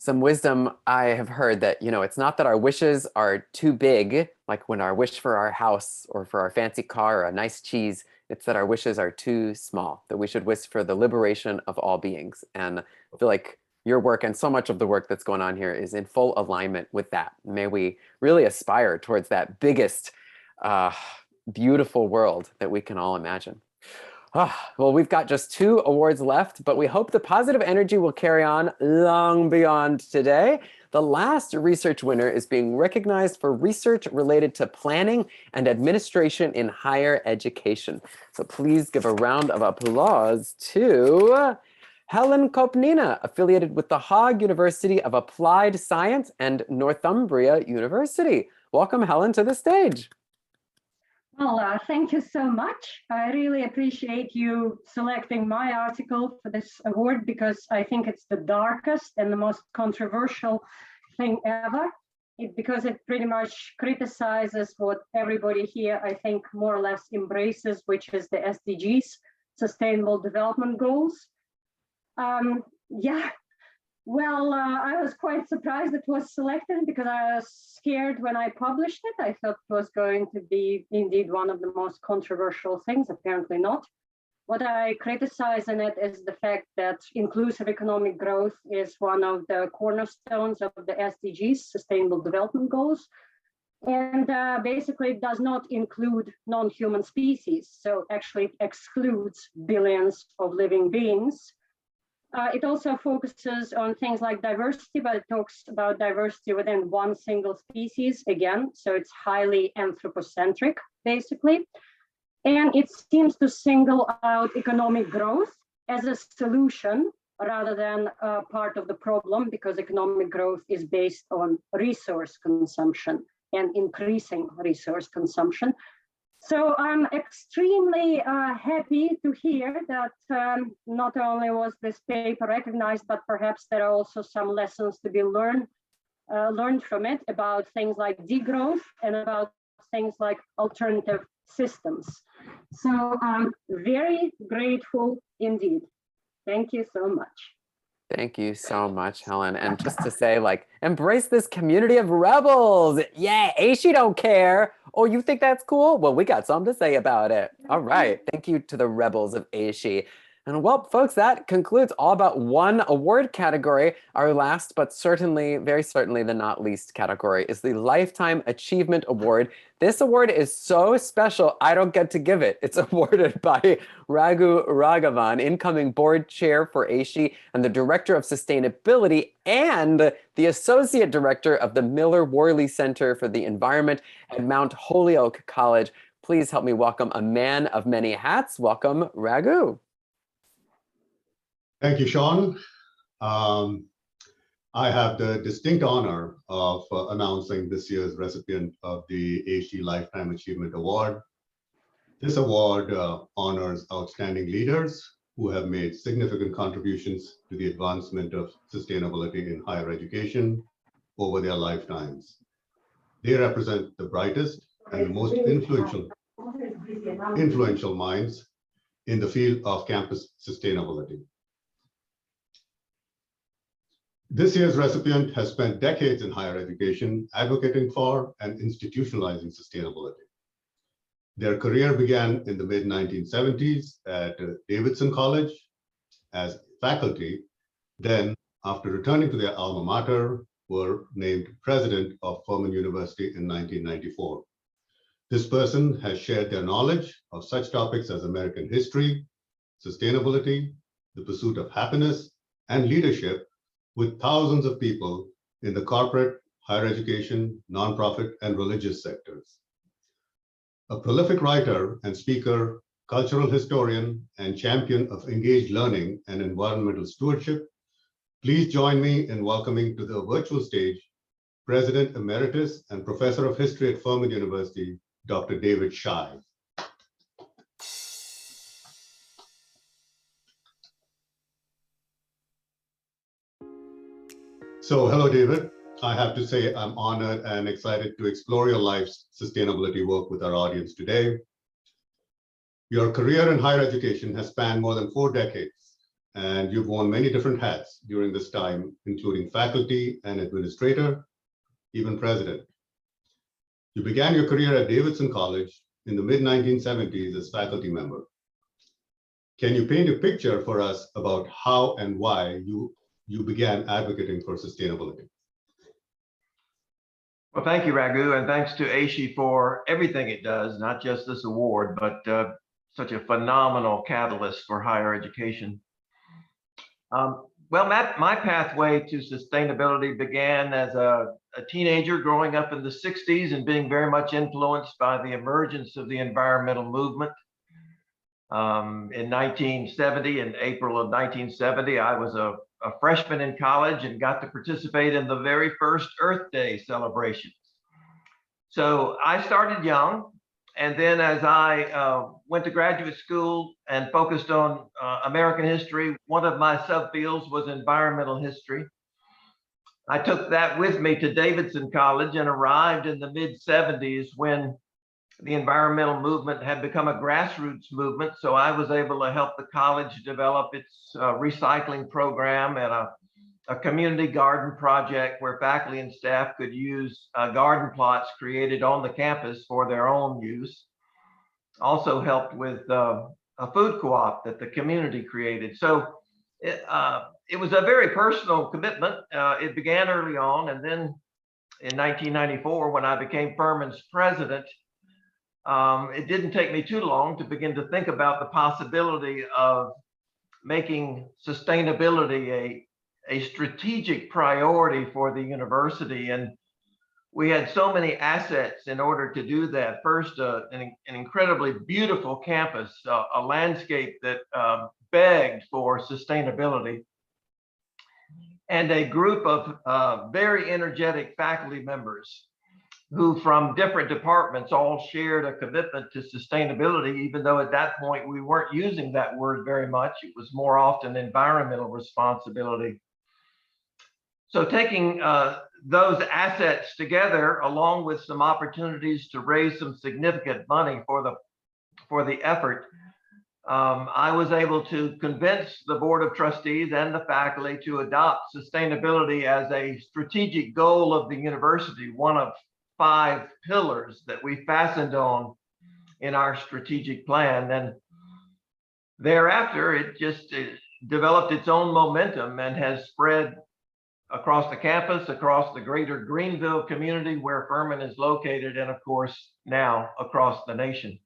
wisdom I have heard that, you know, it's not that our wishes are too big, like when our wish for our house or for our fancy car or a nice cheese, it's that our wishes are too small, that we should wish for the liberation of all beings. And I feel like your work and so much of the work that's going on here is in full alignment with that. May we really aspire towards that biggest, beautiful world that we can all imagine. Well, we've got just 2 awards left, but we hope the positive energy will carry on long beyond today. The last research winner is being recognized for research related to planning and administration in higher education. So please give a round of applause to Helen Kopnina, affiliated with the Hague University of Applied Science and Northumbria University. Welcome, Helen, to the stage. Well, thank you so much. I really appreciate you selecting my article for this award because I think it's the darkest and the most controversial thing ever. because it pretty much criticizes what everybody here, I think, more or less embraces, which is the SDGs, Sustainable Development Goals. Yeah, well, I was quite surprised it was selected because I was scared when I published it. I thought it was going to be indeed one of the most controversial things, apparently not. What I criticize in it is the fact that inclusive economic growth is one of the cornerstones of the SDGs, Sustainable Development Goals, and basically it does not include non-human species. So actually it excludes billions of living beings. It also focuses on things like diversity, but it talks about diversity within one single species again. So it's highly anthropocentric, basically. And it seems to single out economic growth as a solution rather than part of the problem, because economic growth is based on resource consumption and increasing resource consumption. So I'm extremely happy to hear that not only was this paper recognized, but perhaps there are also some lessons to be learned from it about things like degrowth and about things like alternative systems. So I'm very grateful indeed. Thank you so much. Thank you so much, Helen. And just to say, like, embrace this community of rebels. Yeah, AASHE don't care. Oh, you think that's cool? Well, we got something to say about it. All right. Thank you to the rebels of AASHE. And well, folks, that concludes all about one award category. Our last, but certainly, very certainly the not least category is the Lifetime Achievement Award. This award is so special, I don't get to give it. It's awarded by Raghu Raghavan, incoming board chair for AASHE and the director of sustainability and the associate director of the Miller-Worley Center for the Environment at Mount Holyoke College. Please help me welcome a man of many hats. Welcome, Raghu. Thank you, Sean. I have the distinct honor of announcing this year's recipient of the AASHE Lifetime Achievement Award. This award honors outstanding leaders who have made significant contributions to the advancement of sustainability in higher education over their lifetimes. They represent the brightest and the most influential minds in the field of campus sustainability. This year's recipient has spent decades in higher education advocating for and institutionalizing sustainability. Their career began in the mid-1970s at Davidson College as faculty. Then, after returning to their alma mater, were named president of Furman University in 1994. This person has shared their knowledge of such topics as American history, sustainability, the pursuit of happiness, and leadership with thousands of people in the corporate, higher education, nonprofit, and religious sectors. A prolific writer and speaker, cultural historian, and champion of engaged learning and environmental stewardship, please join me in welcoming to the virtual stage President Emeritus and Professor of History at Furman University, Dr. David Shive. So, hello, David. I have to say I'm honored and excited to explore your life's sustainability work with our audience today. Your career in higher education has spanned more than 4 decades, and you've worn many different hats during this time, including faculty and administrator, even president. You began your career at Davidson College in the mid-1970s as faculty member. Can you paint a picture for us about how and why you began advocating for sustainability? Well, thank you, Raghu, and thanks to AASHE for everything it does, not just this award, but such a phenomenal catalyst for higher education. Well, my pathway to sustainability began as a teenager growing up in the 60s and being very much influenced by the emergence of the environmental movement. In 1970, in April of 1970, I was a freshman in college and got to participate in the very first Earth Day celebrations. So I started young, and then as I went to graduate school and focused on American history, one of my subfields was environmental history. I took that with me to Davidson College and arrived in the mid-70s when the environmental movement had become a grassroots movement. So I was able to help the college develop its recycling program and a community garden project where faculty and staff could use garden plots created on the campus for their own use. Also helped with a food co-op that the community created. So it was a very personal commitment. It began early on, and then in 1994, when I became Furman's president, it didn't take me too long to begin to think about the possibility of making sustainability a strategic priority for the university. And we had so many assets in order to do that. First, an incredibly beautiful campus, a landscape that begged for sustainability, and a group of very energetic faculty members who from different departments all shared a commitment to sustainability, even though at that point we weren't using that word very much. It was more often environmental responsibility. So taking those assets together, along with some opportunities to raise some significant money for the effort, I was able to convince the Board of Trustees and the faculty to adopt sustainability as a strategic goal of the university, one of 5 pillars that we fastened on in our strategic plan. And thereafter, it just developed its own momentum and has spread across the campus, across the greater Greenville community where Furman is located, and of course, now across the nation.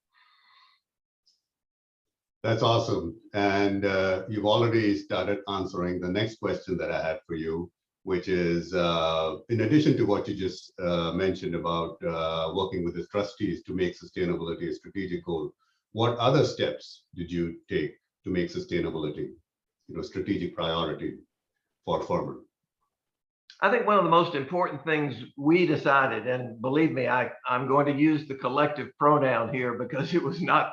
That's awesome. And you've already started answering the next question that I had for you, which is, in addition to what you just mentioned about working with the trustees to make sustainability a strategic goal, what other steps did you take to make sustainability, a strategic priority for Furman? I think one of the most important things we decided, and believe me, I'm going to use the collective pronoun here because it was not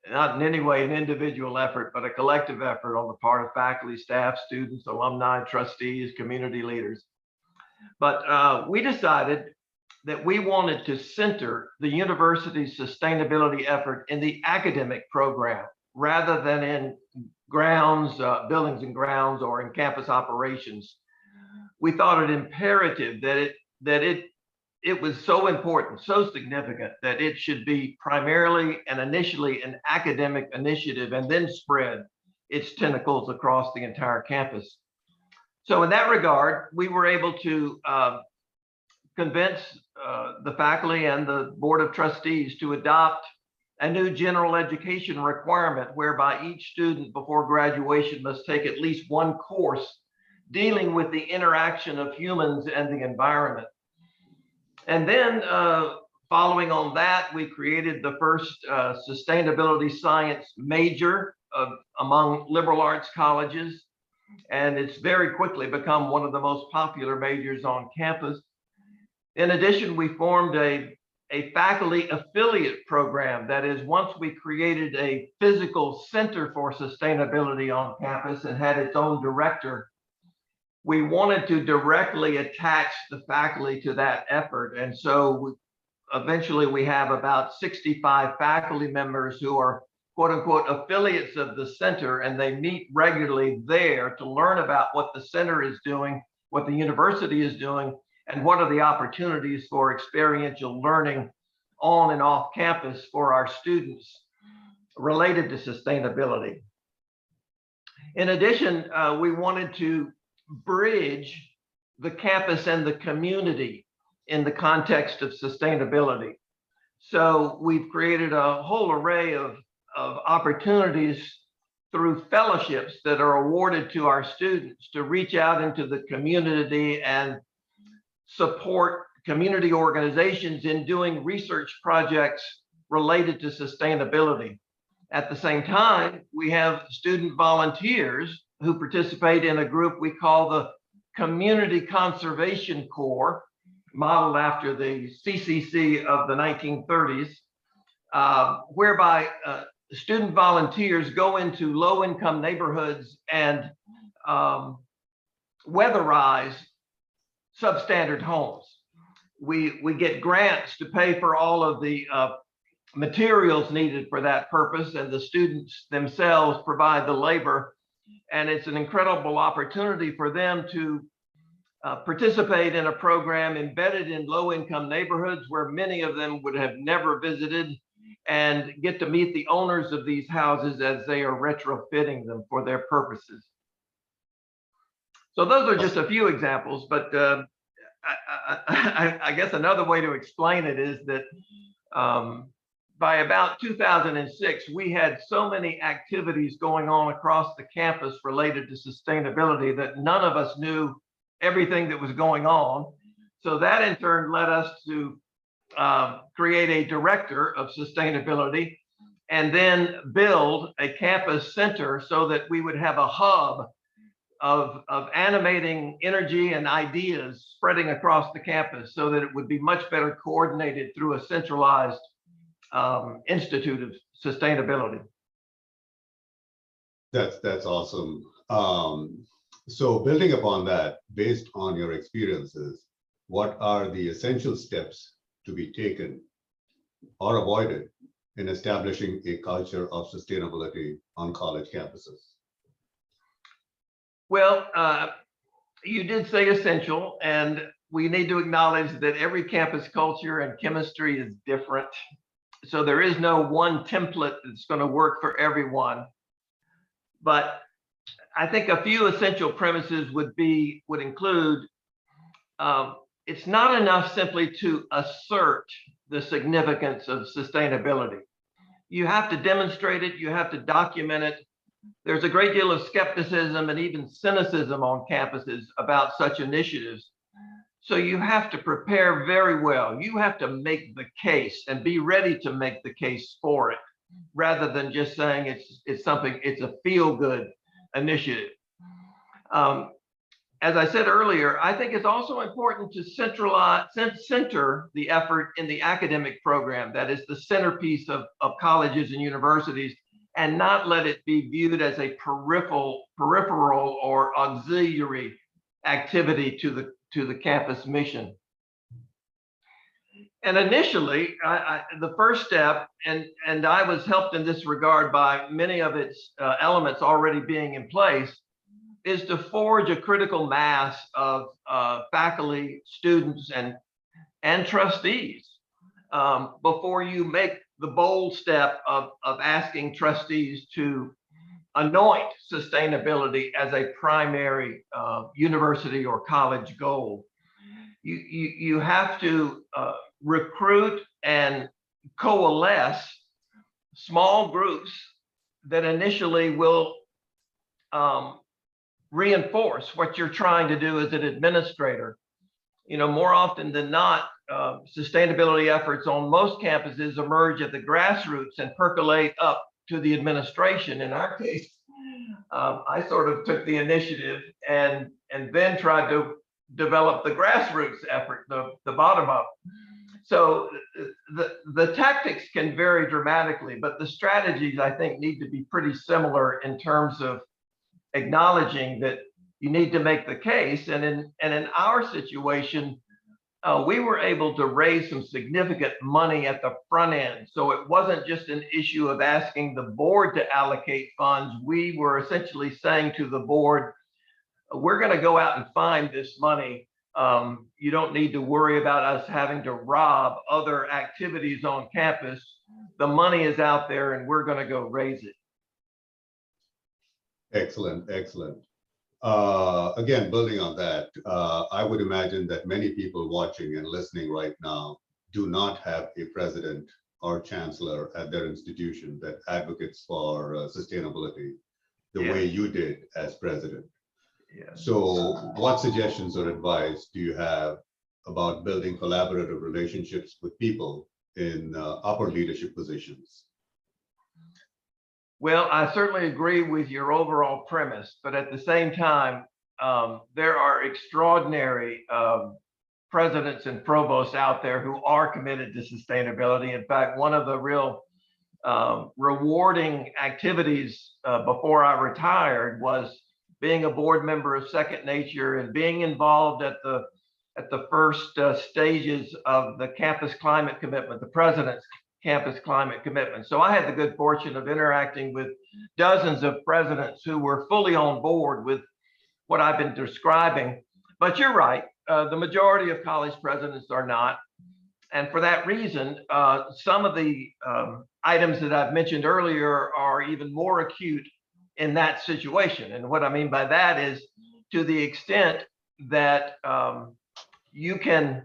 in any way an individual effort, but a collective effort on the part of faculty, staff, students, alumni, trustees, community leaders. But we decided that we wanted to center the university's sustainability effort in the academic program rather than in grounds, buildings and grounds, or in campus operations. We thought it imperative that it was so important, so significant, that it should be primarily and initially an academic initiative and then spread its tentacles across the entire campus. So in that regard, we were able to convince the faculty and the Board of Trustees to adopt a new general education requirement whereby each student before graduation must take at least one course dealing with the interaction of humans and the environment. And then following on that, we created the first sustainability science major among liberal arts colleges. And it's very quickly become one of the most popular majors on campus. In addition, we formed a faculty affiliate program. That is, once we created a physical center for sustainability on campus and had its own director, we wanted to directly attach the faculty to that effort. And so eventually we have about 65 faculty members who are quote unquote affiliates of the center, and they meet regularly there to learn about what the center is doing, what the university is doing, and what are the opportunities for experiential learning on and off campus for our students related to sustainability. In addition, we wanted to bridge the campus and the community in the context of sustainability. So we've created a whole array of opportunities through fellowships that are awarded to our students to reach out into the community and support community organizations in doing research projects related to sustainability. At the same time, we have student volunteers who participate in a group we call the Community Conservation Corps, modeled after the CCC of the 1930s, whereby student volunteers go into low-income neighborhoods and weatherize substandard homes. We get grants to pay for all of the materials needed for that purpose, and the students themselves provide the labor. And it's an incredible opportunity for them to participate in a program embedded in low-income neighborhoods where many of them would have never visited, and get to meet the owners of these houses as they are retrofitting them for their purposes. So those are just a few examples, but I guess another way to explain it is that by about 2006, we had so many activities going on across the campus related to sustainability that none of us knew everything that was going on. So that in turn led us to create a director of sustainability and then build a campus center so that we would have a hub of animating energy and ideas spreading across the campus so that it would be much better coordinated through a centralized Institute of Sustainability. That's awesome. So building upon that, based on your experiences, what are the essential steps to be taken or avoided in establishing a culture of sustainability on college campuses? Well, you did say essential, and we need to acknowledge that every campus culture and chemistry is different. So there is no one template that's going to work for everyone. But I think a few essential premises would include it's not enough simply to assert the significance of sustainability. You have to demonstrate it, you have to document it. There's a great deal of skepticism and even cynicism on campuses about such initiatives. So you have to prepare very well. You have to make the case and be ready to make the case for it, rather than just saying it's a feel-good initiative. As I said earlier, I think it's also important to center the effort in the academic program that is the centerpiece of colleges and universities, and not let it be viewed as a peripheral or auxiliary activity to the campus mission. And initially, the first step, and I was helped in this regard by many of its elements already being in place, is to forge a critical mass of faculty, students, and trustees before you make the bold step of asking trustees to anoint sustainability as a primary university or college goal. You have to recruit and coalesce small groups that initially will reinforce what you're trying to do as an administrator. More often than not, sustainability efforts on most campuses emerge at the grassroots and percolate up to the administration. In our case, I sort of took the initiative and then tried to develop the grassroots effort, the bottom up. So the tactics can vary dramatically, but the strategies, I think, need to be pretty similar in terms of acknowledging that you need to make the case. And in our situation, we were able to raise some significant money at the front end. So it wasn't just an issue of asking the board to allocate funds. We were essentially saying to the board, we're going to go out and find this money. You don't need to worry about us having to rob other activities on campus. The money is out there and we're going to go raise it. Excellent, excellent. Again, building on that, I would imagine that many people watching and listening right now do not have a president or chancellor at their institution that advocates for sustainability the way you did as president. Yeah. So what suggestions or advice do you have about building collaborative relationships with people in upper leadership positions? Well, I certainly agree with your overall premise, but at the same time, there are extraordinary presidents and provosts out there who are committed to sustainability. In fact, one of the real rewarding activities before I retired was being a board member of Second Nature and being involved at at the first stages of the campus climate commitment, the president's campus climate commitment. So I had the good fortune of interacting with dozens of presidents who were fully on board with what I've been describing. But you're right, the majority of college presidents are not. And for that reason, some of the items that I've mentioned earlier are even more acute in that situation. And what I mean by that is, to the extent that you can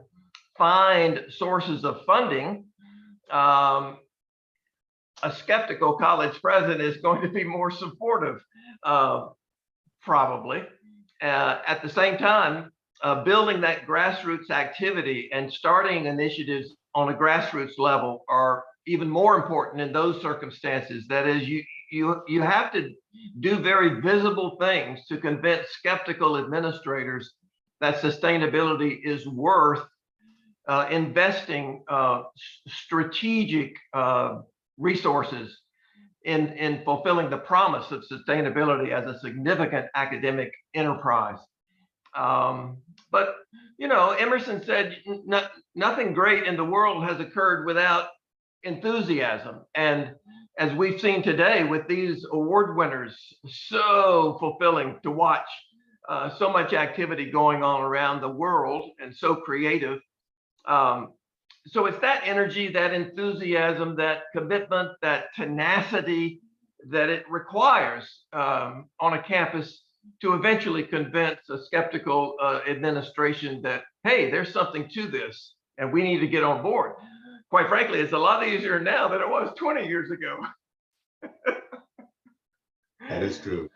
find sources of funding, a skeptical college president is going to be more supportive, probably. At the same time, building that grassroots activity and starting initiatives on a grassroots level are even more important in those circumstances. That is, you have to do very visible things to convince skeptical administrators that sustainability is worth investing strategic resources in fulfilling the promise of sustainability as a significant academic enterprise. But, you know, Emerson said, nothing great in the world has occurred without enthusiasm. And as we've seen today with these award winners, so fulfilling to watch so much activity going on around the world and so creative. So it's that energy, that enthusiasm, that commitment, that tenacity that it requires on a campus to eventually convince a skeptical administration that, hey, there's something to this and we need to get on board. Quite frankly, it's a lot easier now than it was 20 years ago. That is true.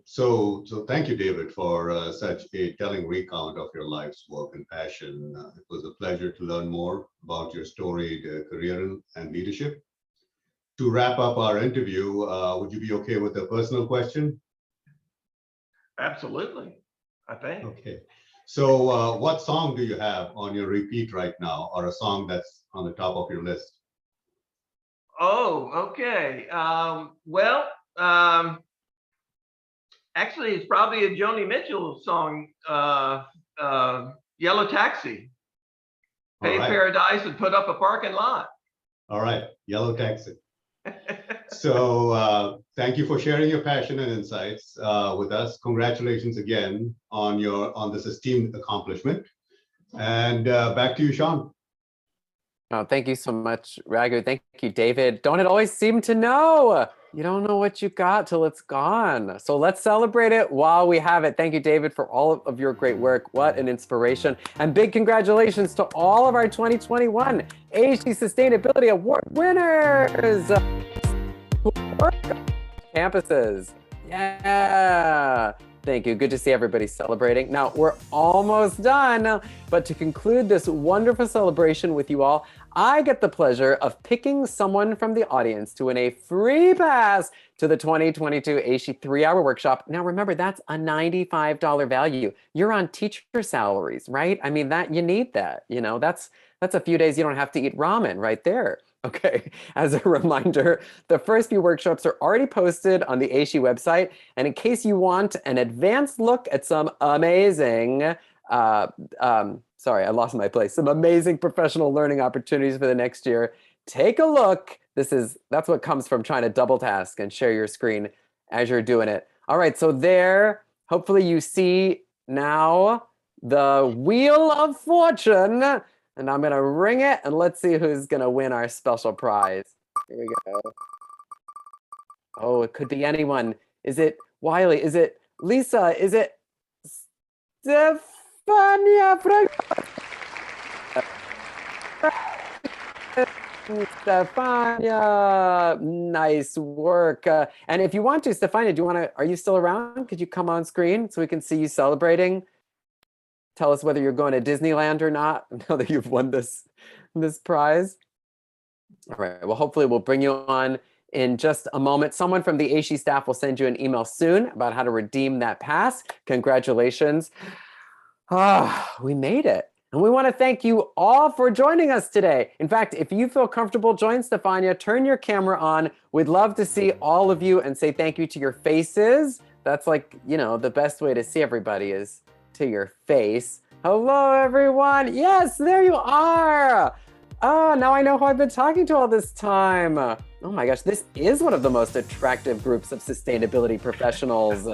So thank you, David, for such a telling recount of your life's work and passion. It was a pleasure to learn more about your storied career and leadership. To wrap up our interview, would you be okay with a personal question? Absolutely, I think. Okay. So what song do you have on your repeat right now, or a song that's on the top of your list? Oh, okay. Actually, it's probably a Joni Mitchell song, Yellow Taxi. Pay paradise and put up a parking lot. All right, Yellow Taxi. So thank you for sharing your passion and insights with us. Congratulations again on this esteemed accomplishment. And back to you, Sean. Oh, thank you so much, Raghu. Thank you, David. Don't it always seem to know? You don't know what you got till it's gone. So let's celebrate it while we have it. Thank you, David, for all of your great work. What an inspiration. And big congratulations to all of our 2021 AASHE Sustainability Award winners. Campuses. Yeah. Thank you. Good to see everybody celebrating. Now, we're almost done, but to conclude this wonderful celebration with you all, I get the pleasure of picking someone from the audience to win a free pass to the 2022 AASHE 3-hour workshop. Now, remember, that's a $95 value. You're on teacher salaries, right? I mean, that you need that. You know, that's a few days you don't have to eat ramen right there. Okay, as a reminder, the first few workshops are already posted on the AASHE website. And in case you want an advanced look at some amazing, sorry, I lost my place, some amazing professional learning opportunities for the next year, take a look. That's what comes from trying to double task and share your screen as you're doing it. All right, so there, hopefully you see now the Wheel of Fortune. And I'm going to ring it, and let's see who's going to win our special prize. Here we go. Oh, it could be anyone. Is it Wiley? Is it Lisa? Is it Stefania? Stefania, nice work. And if you want to, Stefania, are you still around? Could you come on screen so we can see you celebrating? Tell us whether you're going to Disneyland or not now that you've won this prize. All right, well, hopefully we'll bring you on in just a moment. Someone from the AASHE staff will send you an email soon about how to redeem that pass. Congratulations. We made it. And we want to thank you all for joining us today. In fact, if you feel comfortable, join Stefania, turn your camera on. We'd love to see all of you and say thank you to your faces. That's like, you know, the best way to see everybody is to your face. Hello, everyone. Yes, there you are. Oh, now I know who I've been talking to all this time. Oh my gosh, this is one of the most attractive groups of sustainability professionals.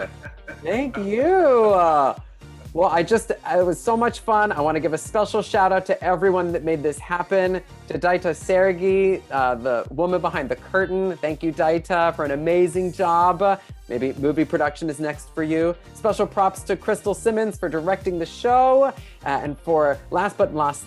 Thank you. Well, it was so much fun. I want to give a special shout out to everyone that made this happen. To Daita Sergi, the woman behind the curtain. Thank you, Daita, for an amazing job. Maybe movie production is next for you. Special props to Crystal Simmons for directing the show. And for last but not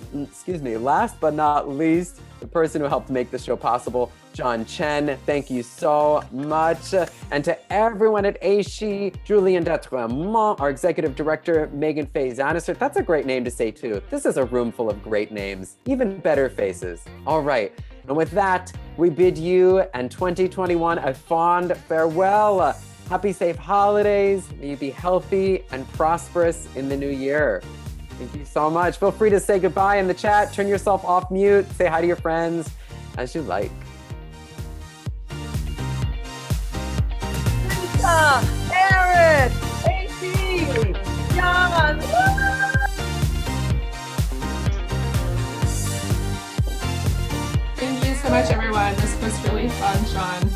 least, the person who helped make the show possible, John Chen. Thank you so much. And to everyone at AASHE, Julien Detremont, our executive director, Megan Faye Zanisser. That's a great name to say too. This is a room full of great names, even better faces. All right, and with that, we bid you and 2021 a fond farewell. Happy, safe holidays. May you be healthy and prosperous in the new year. Thank you so much. Feel free to say goodbye in the chat, turn yourself off mute, say hi to your friends as you like. Aaron, AC, John. Thank you so much, everyone. This was really fun, Sean.